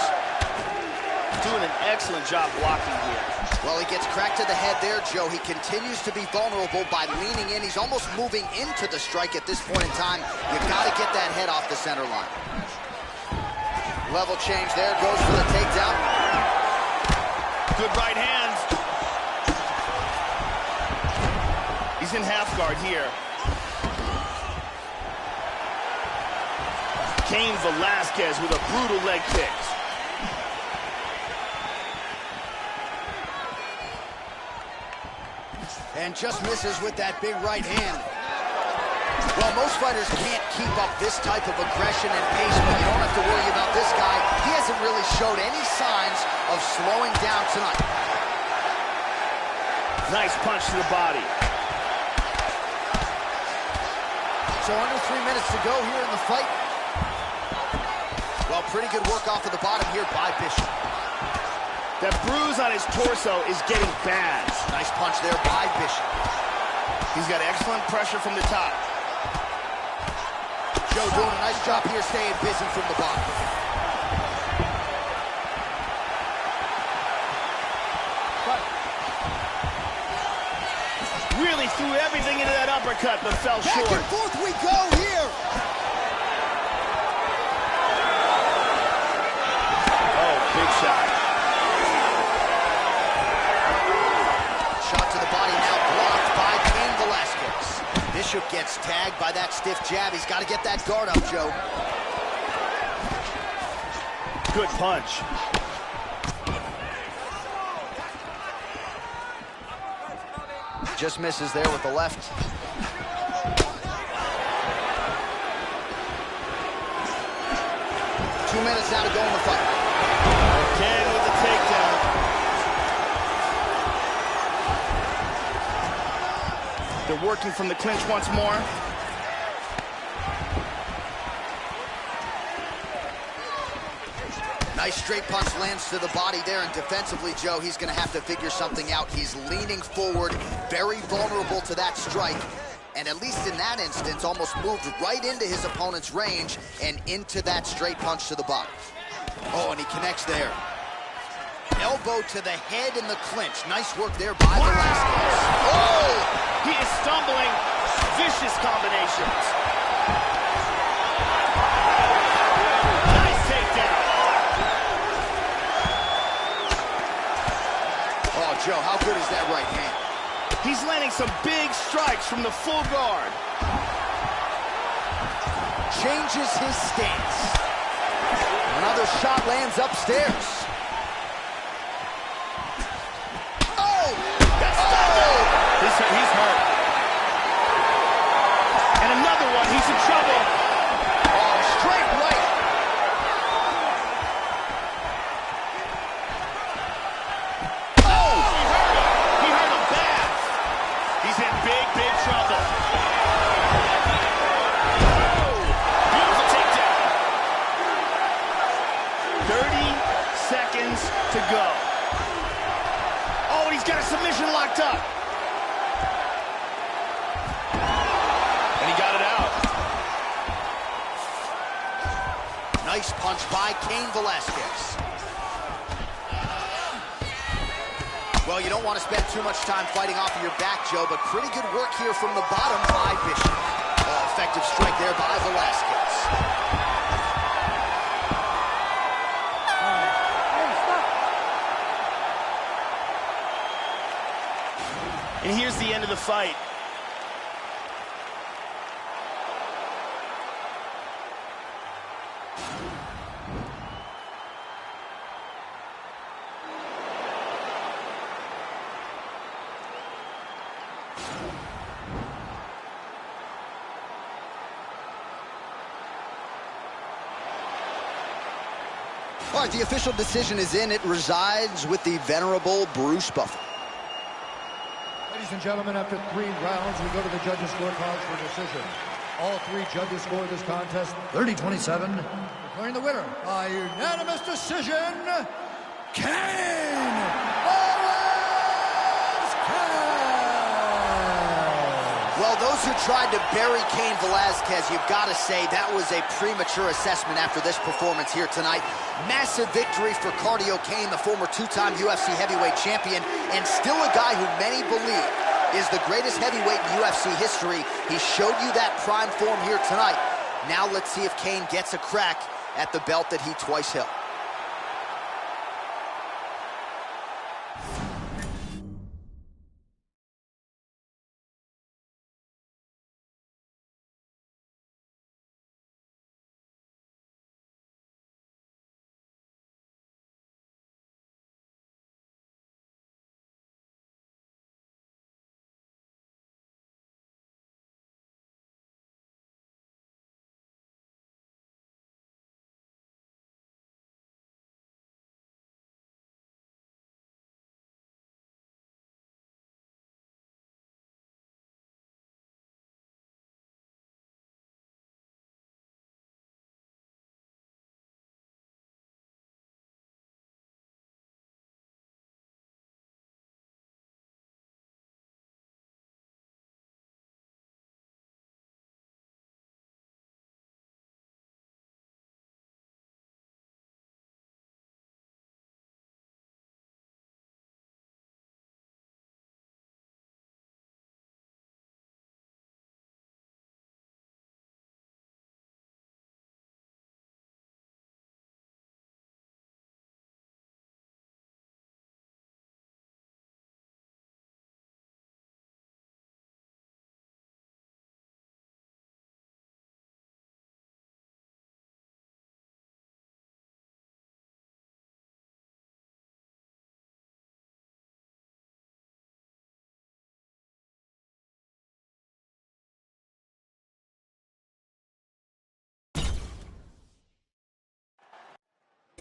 Doing an excellent job blocking here. Well, he gets cracked to the head there, Joe. He continues to be vulnerable by leaning in. He's almost moving into the strike at this point in time. You got to get that head off the center line. Level change there, goes for the takedown. Good right hand. He's in half guard here. Cain Velasquez with a brutal leg kick. And just misses with that big right hand. Well, most fighters can't keep up this type of aggression and pace, but you don't have to worry about this guy. He hasn't really showed any signs of slowing down tonight. Nice punch to the body. So under 3 minutes to go here in the fight. Well, pretty good work off of the bottom here by Bishop. That bruise on his torso is getting bad. Nice punch there by Bishop. He's got excellent pressure from the top. Joe doing a nice job here staying busy from the bottom. Really threw everything into that uppercut, but fell short. Back and forth we go here. Oh, big shot. Shot to the body now blocked by Cain Velasquez. Bishop gets tagged by that stiff jab. He's got to get that guard up, Joe. Good punch. Just misses there with the left. 2 minutes now to go in the fight. Again with the takedown. They're working from the clinch once more. Nice straight punch lands to the body there, and defensively, Joe, he's going to have to figure something out. He's leaning forward, very vulnerable to that strike, and at least in that instance, almost moved right into his opponent's range and into that straight punch to the body. Oh, and he connects there. Elbow to the head in the clinch. Nice work there by Velasquez. Oh! He is stumbling. Vicious combinations. Nice takedown. Oh, Joe, how good is that right hand? He's landing some big strikes from the full guard. Changes his stance. Another shot lands upstairs. Oh! That's he's hurt. And another one, he's in trouble. Oh, straight right. Oh! He hurt him bad. He's in big, big trouble. Beautiful takedown. 30 seconds to go. Oh, and he's got a submission locked up. And he got it out. Nice punch by Cain Velasquez. Well, you don't want to spend too much time fighting off of your back, Joe, but pretty good work here from the bottom by Bishop. Oh, effective strike there by Velasquez. And here's the end of the fight. All right, the official decision is in. It resides with the venerable Bruce Buffer. Ladies and gentlemen, after 3 rounds, we go to the judges' scorecards for decision. All 3 judges scored this contest 30-27, declaring the winner by unanimous decision, Cain Velasquez! Well, those who tried to bury Cain Velasquez, you've got to say that was a premature assessment after this performance here tonight. Massive victory for Cardio Cain, the former 2-time UFC heavyweight champion, and still a guy who many believe is the greatest heavyweight in UFC history. He showed you that prime form here tonight. Now let's see if Cain gets a crack at the belt that he twice held.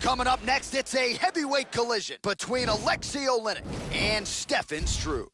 Coming up next, it's a heavyweight collision between Alexei Oleinik and Stefan Struve.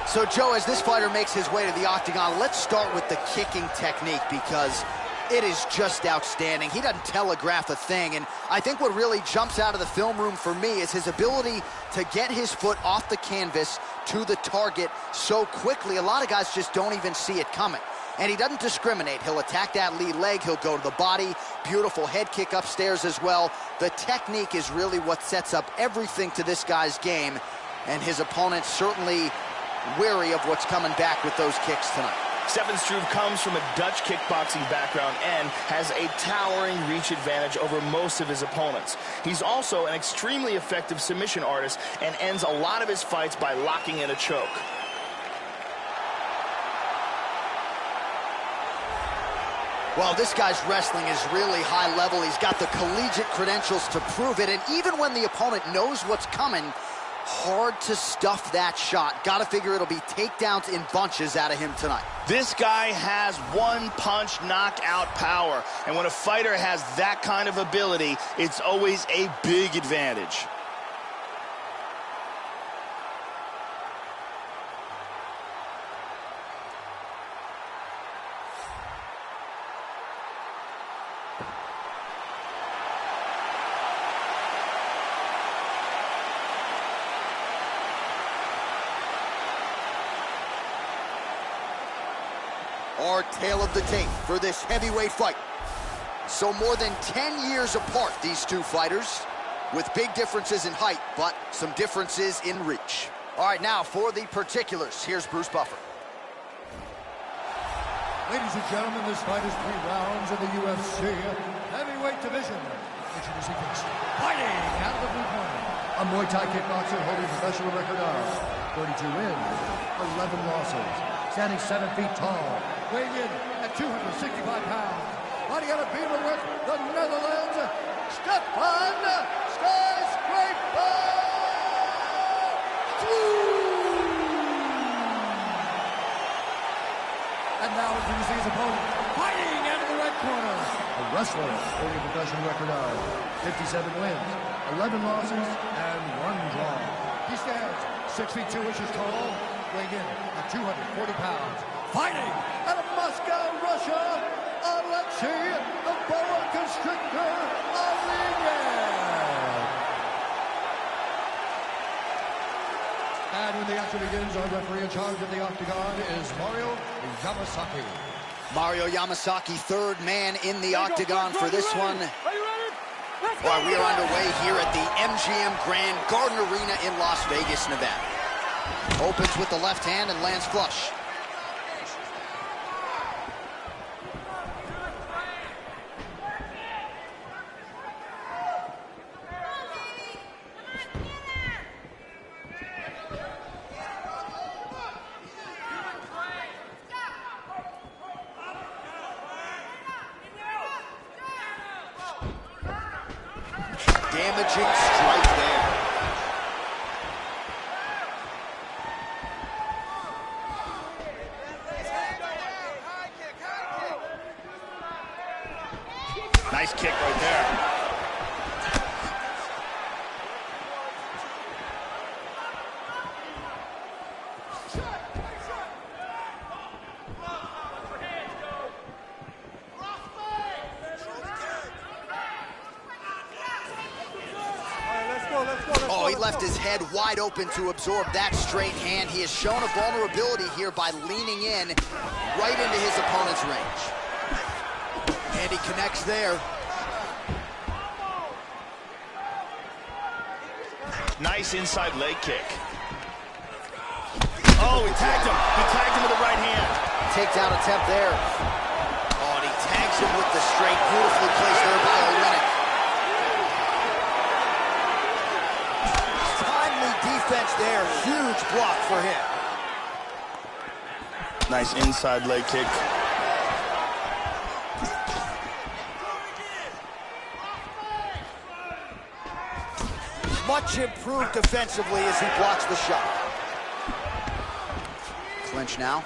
So, Joe, as this fighter makes his way to the octagon, let's start with the kicking technique because it is just outstanding. He doesn't telegraph a thing, and I think what really jumps out of the film room for me is his ability to get his foot off the canvas to the target so quickly. A lot of guys just don't even see it coming. And he doesn't discriminate. He'll attack that lead leg. He'll go to the body. Beautiful head kick upstairs as well. The technique is really what sets up everything to this guy's game, and his opponent certainly wary of what's coming back with those kicks tonight. Struve comes from a Dutch kickboxing background and has a towering reach advantage over most of his opponents. He's also an extremely effective submission artist and ends a lot of his fights by locking in a choke. Well, this guy's wrestling is really high level. He's got the collegiate credentials to prove it, and even when the opponent knows what's coming, hard to stuff that shot. Gotta figure it'll be takedowns in bunches out of him tonight. This guy has one-punch knockout power, and when a fighter has that kind of ability, it's always a big advantage. Our tale of the tape for this heavyweight fight. So more than 10 years apart, these two fighters, with big differences in height, but some differences in reach. All right, now for the particulars, here's Bruce Buffer. Ladies and gentlemen, this fight is 3 rounds in the UFC heavyweight division. Introducing first, fighting out of the blue corner, a Muay Thai kickboxer holding a professional record of 32 wins, 11 losses, standing 7 feet tall, weighing in at 265 pounds. Fighting out of Beaverwood, the Netherlands, Stefan Skyscraper Struve! And now introducing his opponent, fighting out of the red corner, a wrestler holding a professional record of 57 wins, 11 losses, and 1 draw. He stands 6 feet 2 inches tall, weighing in at 240 pounds. Fighting out of Moscow, Russia, Alexei the Boa Constrictor Aliev. And when the action begins, our referee in charge of the octagon is Mario Yamasaki. Mario Yamasaki, third man in the octagon for this one. Well, we are underway here at the MGM Grand Garden Arena in Las Vegas, Nevada. Opens with the left hand and lands flush. Damaging strike there. Nice kick right there. Oh, he left his head wide open to absorb that straight hand. He has shown a vulnerability here by leaning in right into his opponent's range. And he connects there. Nice inside leg kick. Oh, he tagged him. He tagged him with the right hand. Takedown attempt there. Oh, and he tags him with the straight. Beautifully placed there by Olenek. Timely defense there. Huge block for him. Nice inside leg kick. Much improved defensively as he blocks the shot. Clinch now.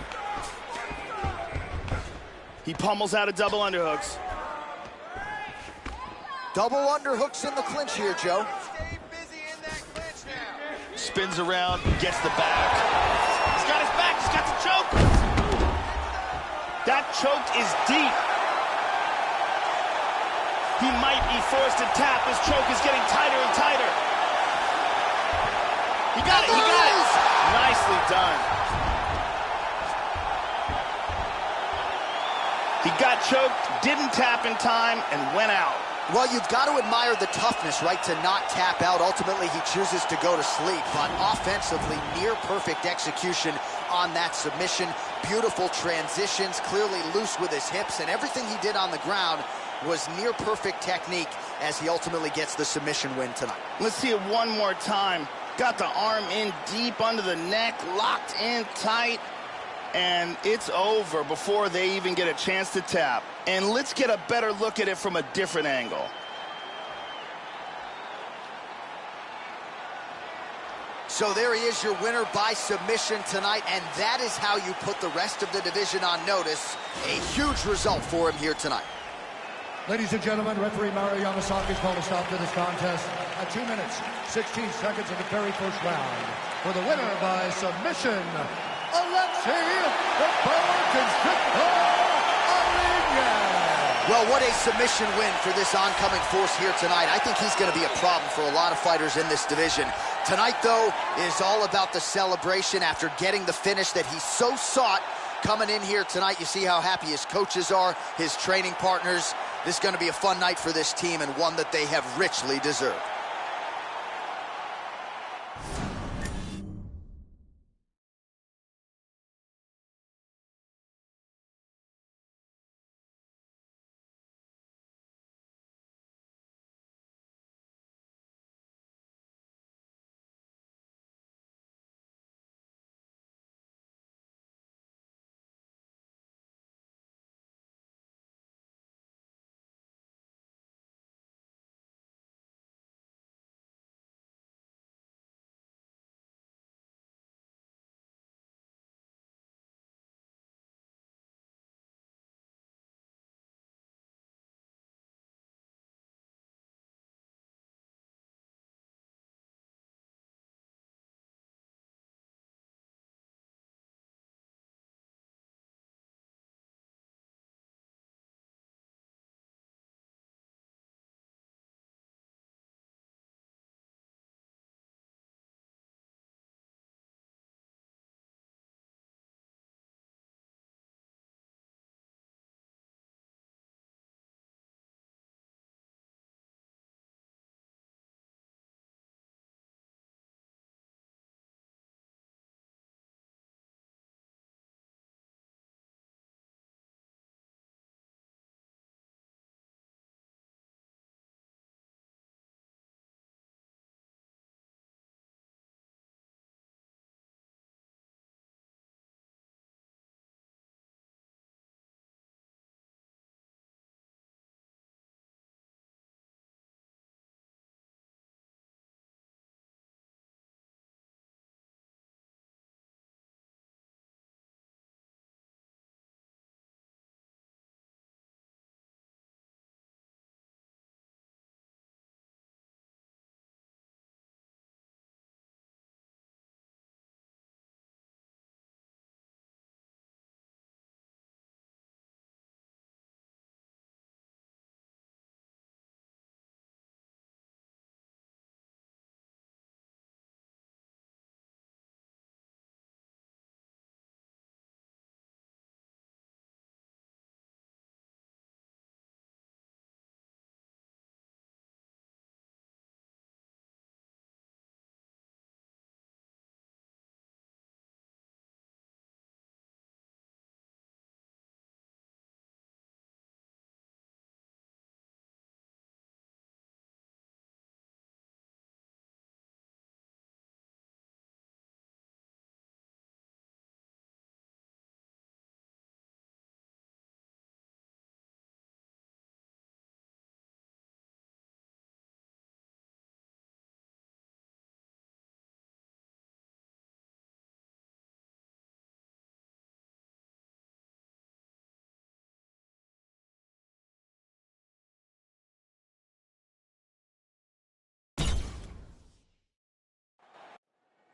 He pummels out of double underhooks. Double underhooks in the clinch here, Joe. Spins around, gets the back. He's got his back, he's got the choke. That choke is deep. He might be forced to tap. His choke is getting tighter and tighter. He got it, he got it. Nicely done. He got choked, didn't tap in time, and went out. Well, you've got to admire the toughness, right, to not tap out. Ultimately, he chooses to go to sleep, but offensively, near perfect execution on that submission. Beautiful transitions, clearly loose with his hips, and everything he did on the ground was near perfect technique as he ultimately gets the submission win tonight. Let's see it one more time. Got the arm in deep under the neck, locked in tight, and it's over before they even get a chance to tap. And let's get a better look at it from a different angle. So there he is, your winner by submission tonight, and that is how you put the rest of the division on notice. A huge result for him here tonight. Ladies and gentlemen, referee Mario Yamasaki's called a stop to this contest at 2 minutes, 16 seconds of the very first round. For the winner by submission, Alexei the Power Constrictor Alenia. Well, what a submission win for this oncoming force here tonight. I think he's going to be a problem for a lot of fighters in this division. Tonight, though, is all about the celebration after getting the finish that he so sought. Coming in here tonight, you see how happy his coaches are, his training partners. This is going to be a fun night for this team and one that they have richly deserved.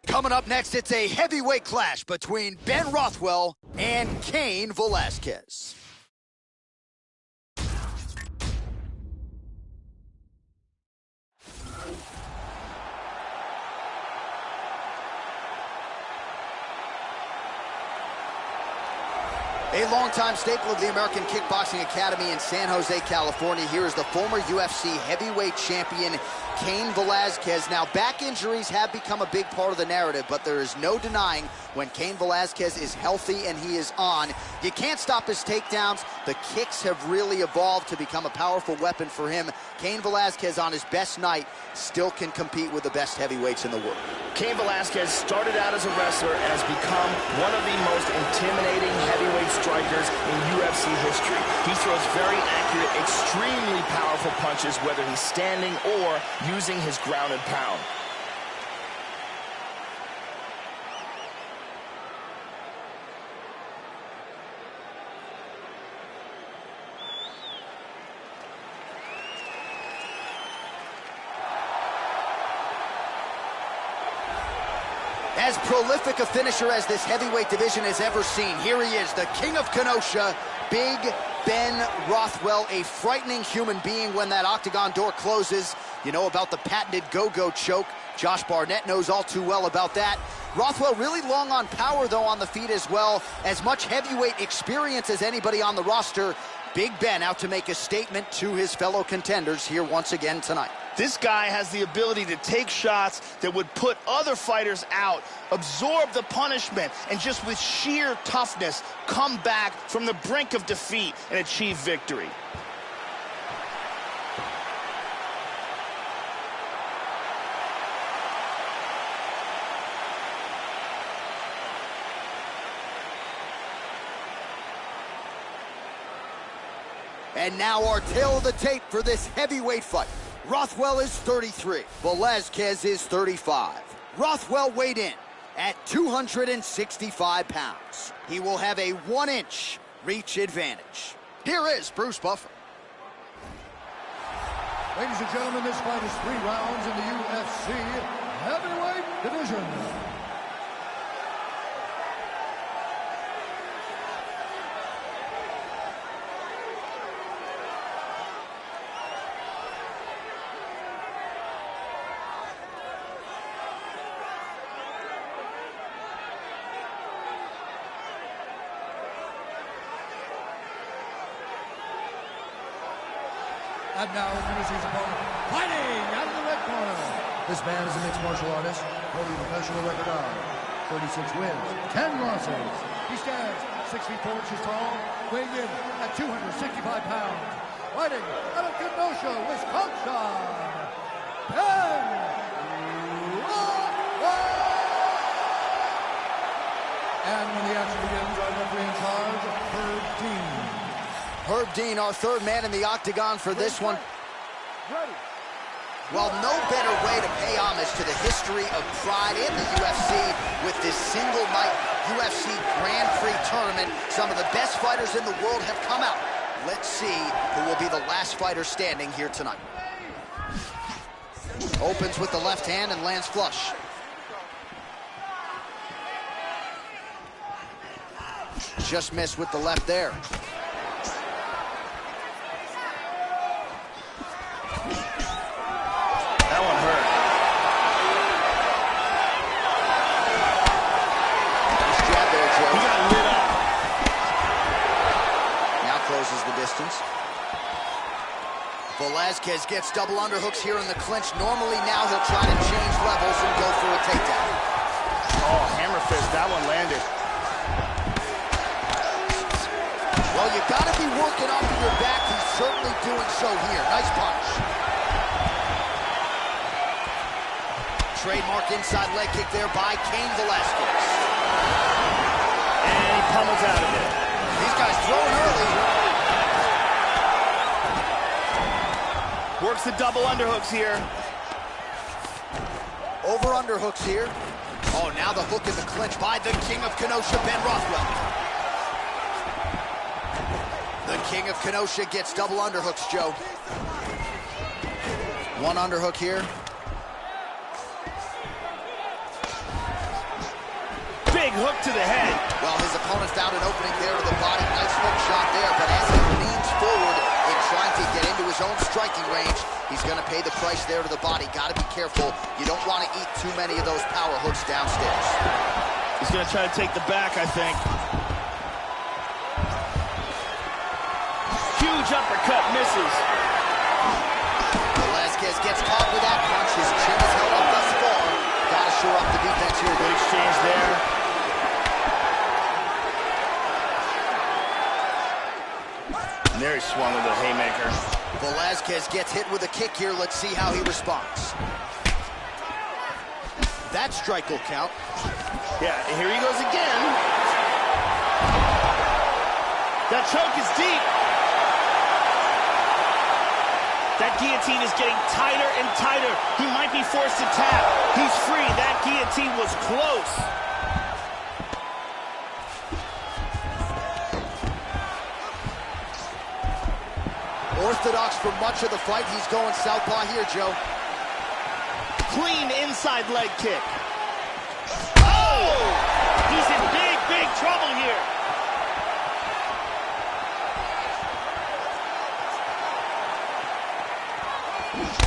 Coming up next, it's a heavyweight clash between Ben Rothwell and Cain Velasquez. A longtime staple of the American Kickboxing Academy in San Jose, California. Here is the former UFC heavyweight champion, Cain Velasquez. Now, back injuries have become a big part of the narrative, but there is no denying when Cain Velasquez is healthy and he is on, you can't stop his takedowns. The kicks have really evolved to become a powerful weapon for him. Cain Velasquez, on his best night, still can compete with the best heavyweights in the world. Cain Velasquez started out as a wrestler and has become one of the most intimidating heavyweight strikers in UFC history. He throws very accurate, extremely powerful punches, whether he's standing or using his ground and pound. As prolific a finisher as this heavyweight division has ever seen, here he is, the King of Kenosha, Big Ben Rothwell, a frightening human being when that octagon door closes. You know about the patented go-go choke. Josh Barnett knows all too well about that. Rothwell really long on power, though, on the feet as well. As much heavyweight experience as anybody on the roster. Big Ben out to make a statement to his fellow contenders here once again tonight. This guy has the ability to take shots that would put other fighters out, absorb the punishment, and just with sheer toughness, come back from the brink of defeat and achieve victory. And now our tale of the tape for this heavyweight fight. Rothwell is 33. Velasquez is 35. Rothwell weighed in at 265 pounds. He will have a 1-inch reach advantage. Here is Bruce Buffer. Ladies and gentlemen, this fight is 3 rounds in the UFC heavyweight division. And now introducing his opponent, fighting out of the red corner. This man is a mixed martial artist, holding a professional record of 36 wins, 10 losses. He stands 6 feet 4 inches tall, weighing in at 265 pounds. Fighting out of Kenosha, Wisconsin, Ben Rothwell. And when the action begins, our referee in charge, Herb Dean. Herb Dean, our third man in the octagon for this one. Well, no better way to pay homage to the history of pride in the UFC with this single night UFC Grand Prix tournament. Some of the best fighters in the world have come out. Let's see who will be the last fighter standing here tonight. Opens with the left hand and lands flush. Just missed with the left there. That one hurt. Nice jab there, Joe. He got lit up. Now closes the distance. Velasquez gets double underhooks here in the clinch. Normally now he'll try to change levels and go for a takedown. Oh, hammer fist. That one landed. Well, you got to be working off of your back. He's certainly doing so here. Nice punch. Trademark inside leg kick there by Cain Velasquez. And he pummels out of it. These guys throwing early. Works the double underhooks here. Over underhooks here. Oh, now the hook in the clinch by the King of Kenosha, Ben Rothwell. The King of Kenosha gets double underhooks, Joe. One underhook here. Big hook to the head. Well, his opponent found an opening there to the body. Nice hook shot there, but as he leans forward in trying to get into his own striking range, he's going to pay the price there to the body. Got to be careful. You don't want to eat too many of those power hooks downstairs. He's going to try to take the back, I think. Huge uppercut misses. Velasquez gets caught with that punch. His chin is held up thus far. Gotta shore up the defense here. Good exchange there. And there he swung with a haymaker. Velasquez gets hit with a kick here. Let's see how he responds. That strike will count. Yeah, and here he goes again. That choke is deep. That guillotine is getting tighter and tighter. He might be forced to tap. He's free. That guillotine was close. Orthodox for much of the fight. He's going southpaw here, Joe. Clean inside leg kick. Oh! He's in big, big trouble here.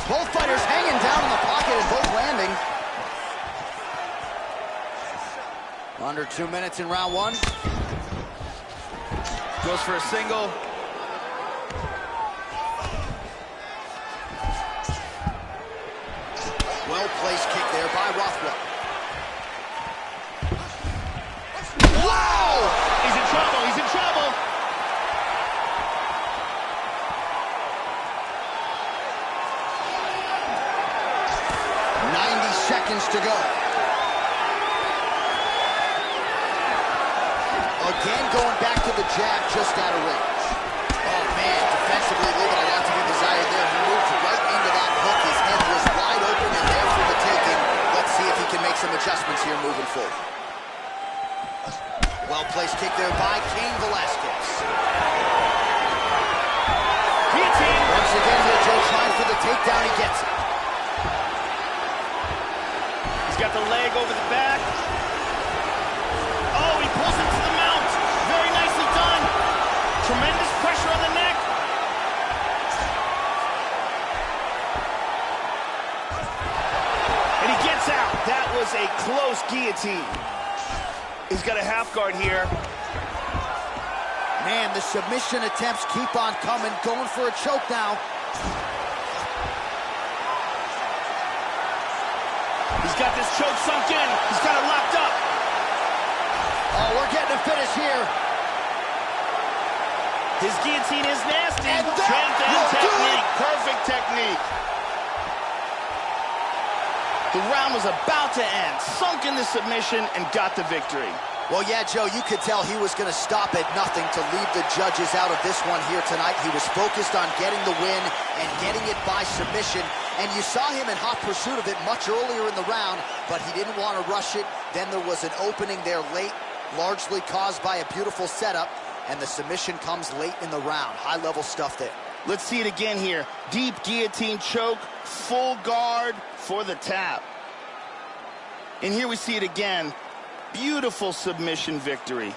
Both fighters hanging down in the pocket and both landing. Under 2 minutes in round one. Goes for a single. Well-placed kick there by Rothwell. Wow! He's in trouble. He's in trouble. Seconds to go. Again, going back to the jab, just out of range. Oh, man, defensively leaving a lot to be desired there. He moved right into that hook. His head was wide open and there for the taking. Let's see if he can make some adjustments here moving forward. Well-placed kick there by Cain Velasquez. Guillotine. Once again here, Joe trying for the takedown. He gets it. He's got the leg over the back. Oh, he pulls him to the mount. Very nicely done. Tremendous pressure on the neck. And he gets out. That was a close guillotine. He's got a half guard here. Man, the submission attempts keep on coming. Going for a choke now. He's got this choke sunk in. He's got it locked up. Oh, we're getting a finish here. His guillotine is nasty. And that Takedown will do technique. Perfect technique. The round was about to end. Sunk in the submission and got the victory. Well, yeah, Joe, you could tell he was going to stop at nothing to leave the judges out of this one here tonight. He was focused on getting the win and getting it by submission. And you saw him in hot pursuit of it much earlier in the round, but he didn't want to rush it. Then there was an opening there late, largely caused by a beautiful setup, and the submission comes late in the round. High-level stuff there. Let's see it again here. Deep guillotine choke, full guard for the tap. And here we see it again. Beautiful submission victory.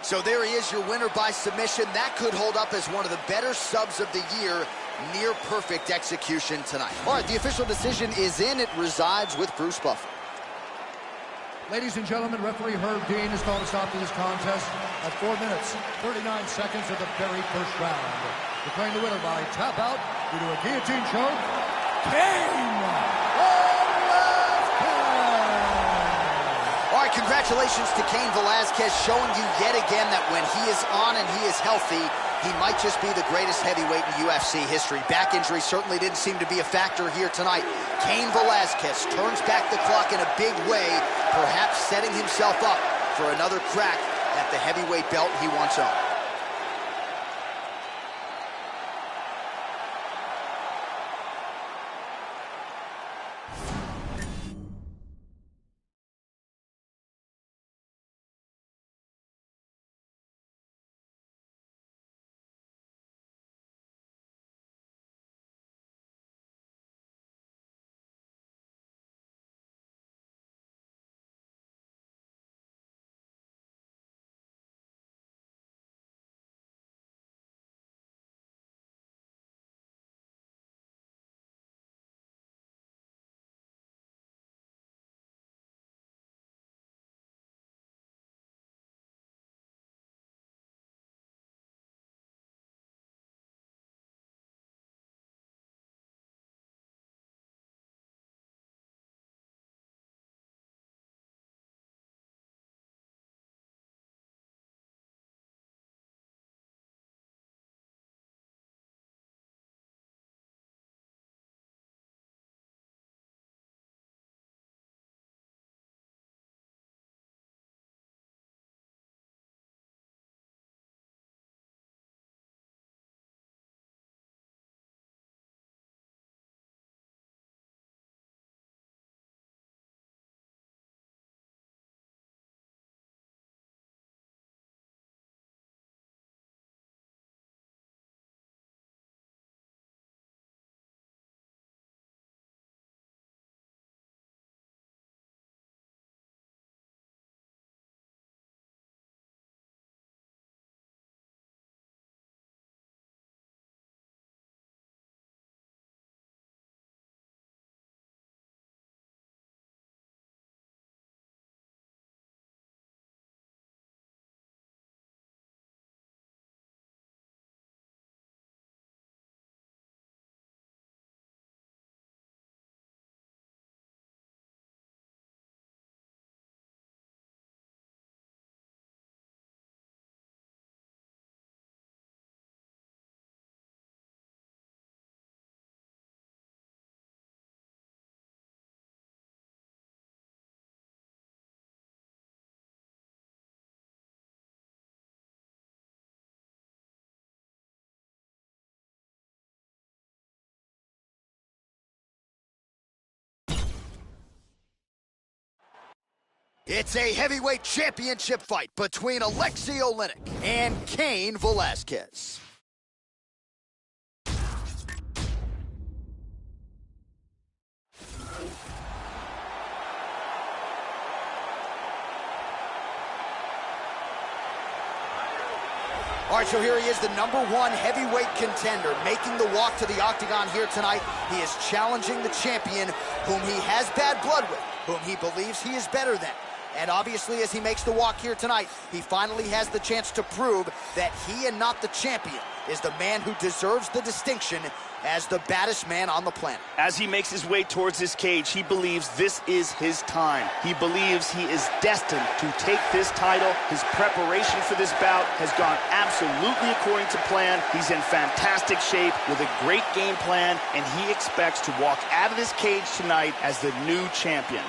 So there he is, your winner by submission. That could hold up as one of the better subs of the year. Near perfect execution tonight. All right, the official decision is in. It resides with Bruce Buffer. Ladies and gentlemen, referee Herb Dean has called a stop to this contest at 4 minutes, 39 seconds of the very first round. Declaring the winner by tap out due to a guillotine choke, Cain Velasquez. All right, congratulations to Cain Velasquez, showing you yet again that when he is on and he is healthy, he might just be the greatest heavyweight in UFC history. Back injury certainly didn't seem to be a factor here tonight. Cain Velasquez turns back the clock in a big way, perhaps setting himself up for another crack at the heavyweight belt he once owned. It's a heavyweight championship fight between Alexei Oleinik and Cain Velasquez. All right, so here he is, the #1 heavyweight contender, making the walk to the octagon here tonight. He is challenging the champion, whom he has bad blood with, whom he believes he is better than. And obviously, as he makes the walk here tonight, he finally has the chance to prove that he and not the champion is the man who deserves the distinction as the baddest man on the planet. As he makes his way towards this cage, he believes this is his time. He believes he is destined to take this title. His preparation for this bout has gone absolutely according to plan. He's in fantastic shape with a great game plan, and he expects to walk out of this cage tonight as the new champion.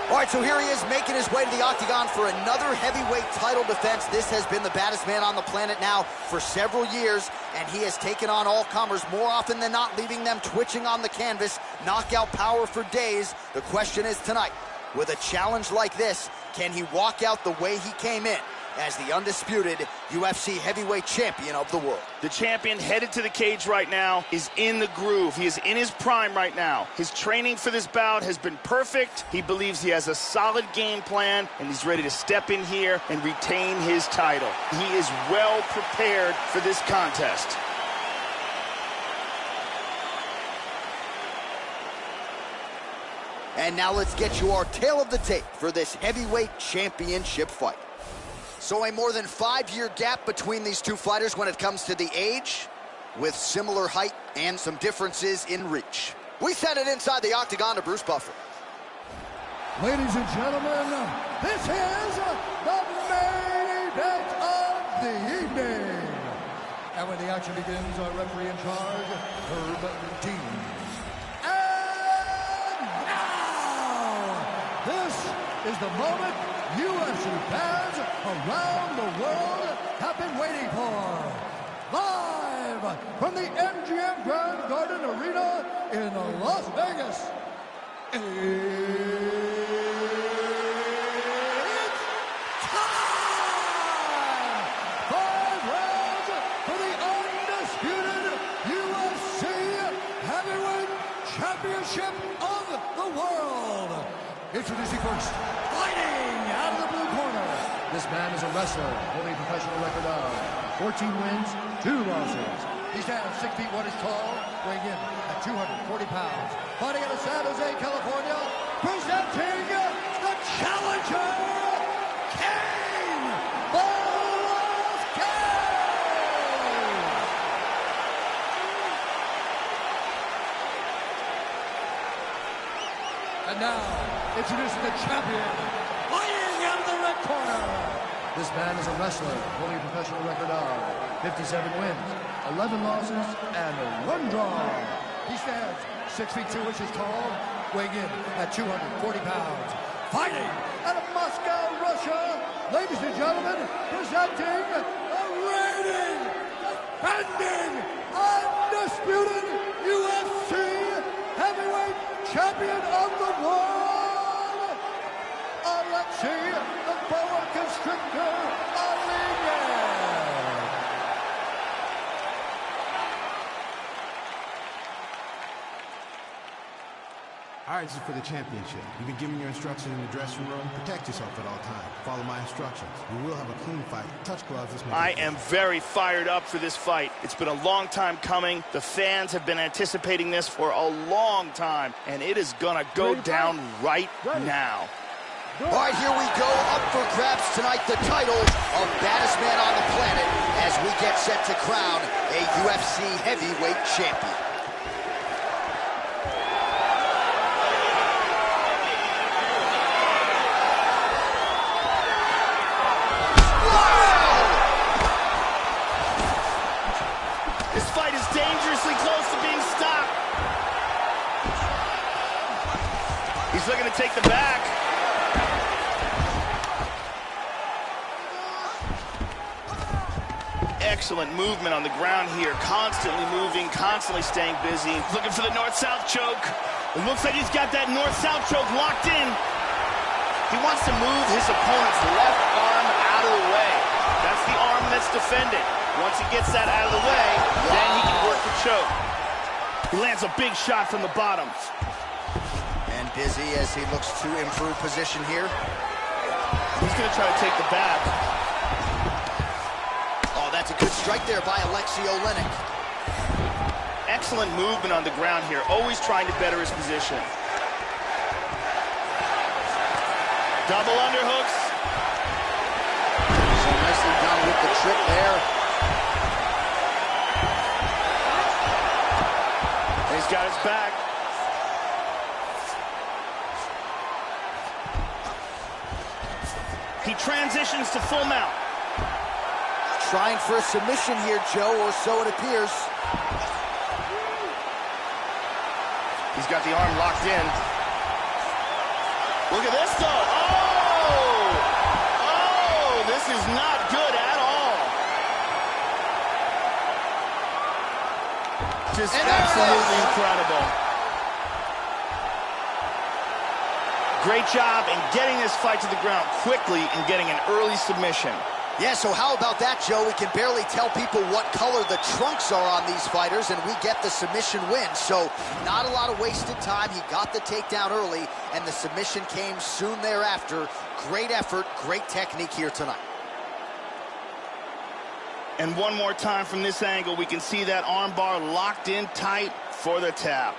All right, so here he is making his way to the octagon for another heavyweight title defense. This has been the baddest man on the planet now for several years, and he has taken on all comers more often than not, leaving them twitching on the canvas, knockout power for days. The question is tonight, with a challenge like this, can he walk out the way he came in as the undisputed UFC heavyweight champion of the world? The champion headed to the cage right now is in the groove. He is in his prime right now. His training for this bout has been perfect. He believes he has a solid game plan, and he's ready to step in here and retain his title. He is well prepared for this contest. And now let's get you our tale of the tape for this heavyweight championship fight. So a more than 5-year gap between these two fighters when it comes to the age, with similar height and some differences in reach. We send it inside the octagon to Bruce Buffer. Ladies and gentlemen, this is the main event of the evening. And when the action begins, our referee in charge, Herb Dean. And now, this is the moment UFC fans around the world have been waiting for. Live from the MGM Grand Garden Arena in Las Vegas. It's time! 5 rounds for the undisputed UFC Heavyweight Championship of the world. Introducing first, fighting out of the blue corner. This man is a wrestler, holding a professional record of 14 wins, 2 losses. He stands 6 feet 1 inch tall, weighing in at 240 pounds. Fighting out of San Jose, California, presenting the challenger, Cain Velasquez! And now, introducing the champion, fighting out of the red corner. This man is a wrestler, holding a professional record of 57 wins, 11 losses, and 1 draw. He stands 6 feet 2 inches tall, weighing in at 240 pounds. Fighting out of Moscow, Russia, ladies and gentlemen, presenting the reigning, defending, undisputed UFC heavyweight champion of the world, Alexei the Boa Constrictor Oleinik. All right, this is for the championship. You've been given your instructions in the dressing room. Protect yourself at all times. Follow my instructions. We will have a clean fight. Touch gloves. I am very fired up for this fight. It's been a long time coming. The fans have been anticipating this for a long time, and it is gonna go down right now. All right, here we go. Up for grabs tonight, the title of baddest man on the planet as we get set to crown a UFC heavyweight champion. This fight is dangerously close to being stopped. He's looking to take the back. Excellent movement on the ground here. Constantly moving, constantly staying busy. Looking for the north-south choke. It looks like he's got that north-south choke locked in. He wants to move his opponent's left arm out of the way. That's the arm that's defended. Once he gets that out of the way, then he can work the choke. He lands a big shot from the bottom. And busy as he looks to improve position here. He's going to try to take the back. Oh, that's a good strike there by Alexei Oleinik. Excellent movement on the ground here, always trying to better his position. Double underhooks. So nicely done with the trip there. He's got his back. He transitions to full mount. Trying for a submission here, Joe, or so it appears. He's got the arm locked in. Look at this, though. Oh, this is not good at all. Just absolutely incredible. Great job in getting this fight to the ground quickly and getting an early submission. Yeah, so how about that, Joe? We can barely tell people what color the trunks are on these fighters, and we get the submission win. So not a lot of wasted time. He got the takedown early, and the submission came soon thereafter. Great effort, great technique here tonight. And one more time from this angle, we can see that arm bar locked in tight for the tap.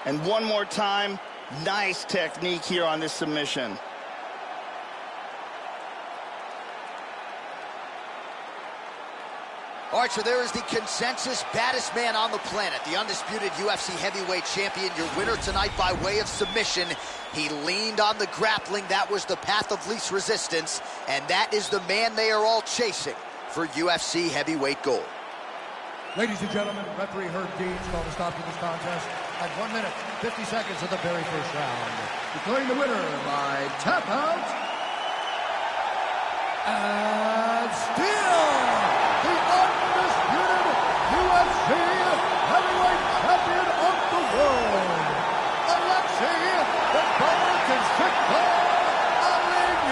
And one more time, nice technique here on this submission. All right, so there is the consensus baddest man on the planet, the undisputed UFC heavyweight champion, your winner tonight by way of submission. He leaned on the grappling. That was the path of least resistance, and that is the man they are all chasing for UFC heavyweight gold. Ladies and gentlemen, referee Herb Dean's called a stop to this contest at 1 minute, 50 seconds of the very first round. Declaring the winner by tap out, and still the undisputed UFC heavyweight champion of the world, Alexei the Bummer Constrictor Oleinik.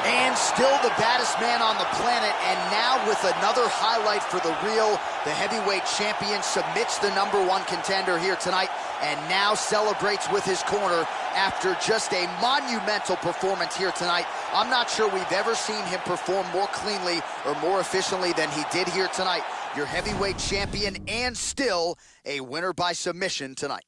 And still the baddest man on the planet, and now with another highlight for the real, the heavyweight champion submits the #1 contender here tonight, and now celebrates with his corner after just a monumental performance here tonight. I'm not sure we've ever seen him perform more cleanly or more efficiently than he did here tonight. Your heavyweight champion, and still a winner by submission tonight.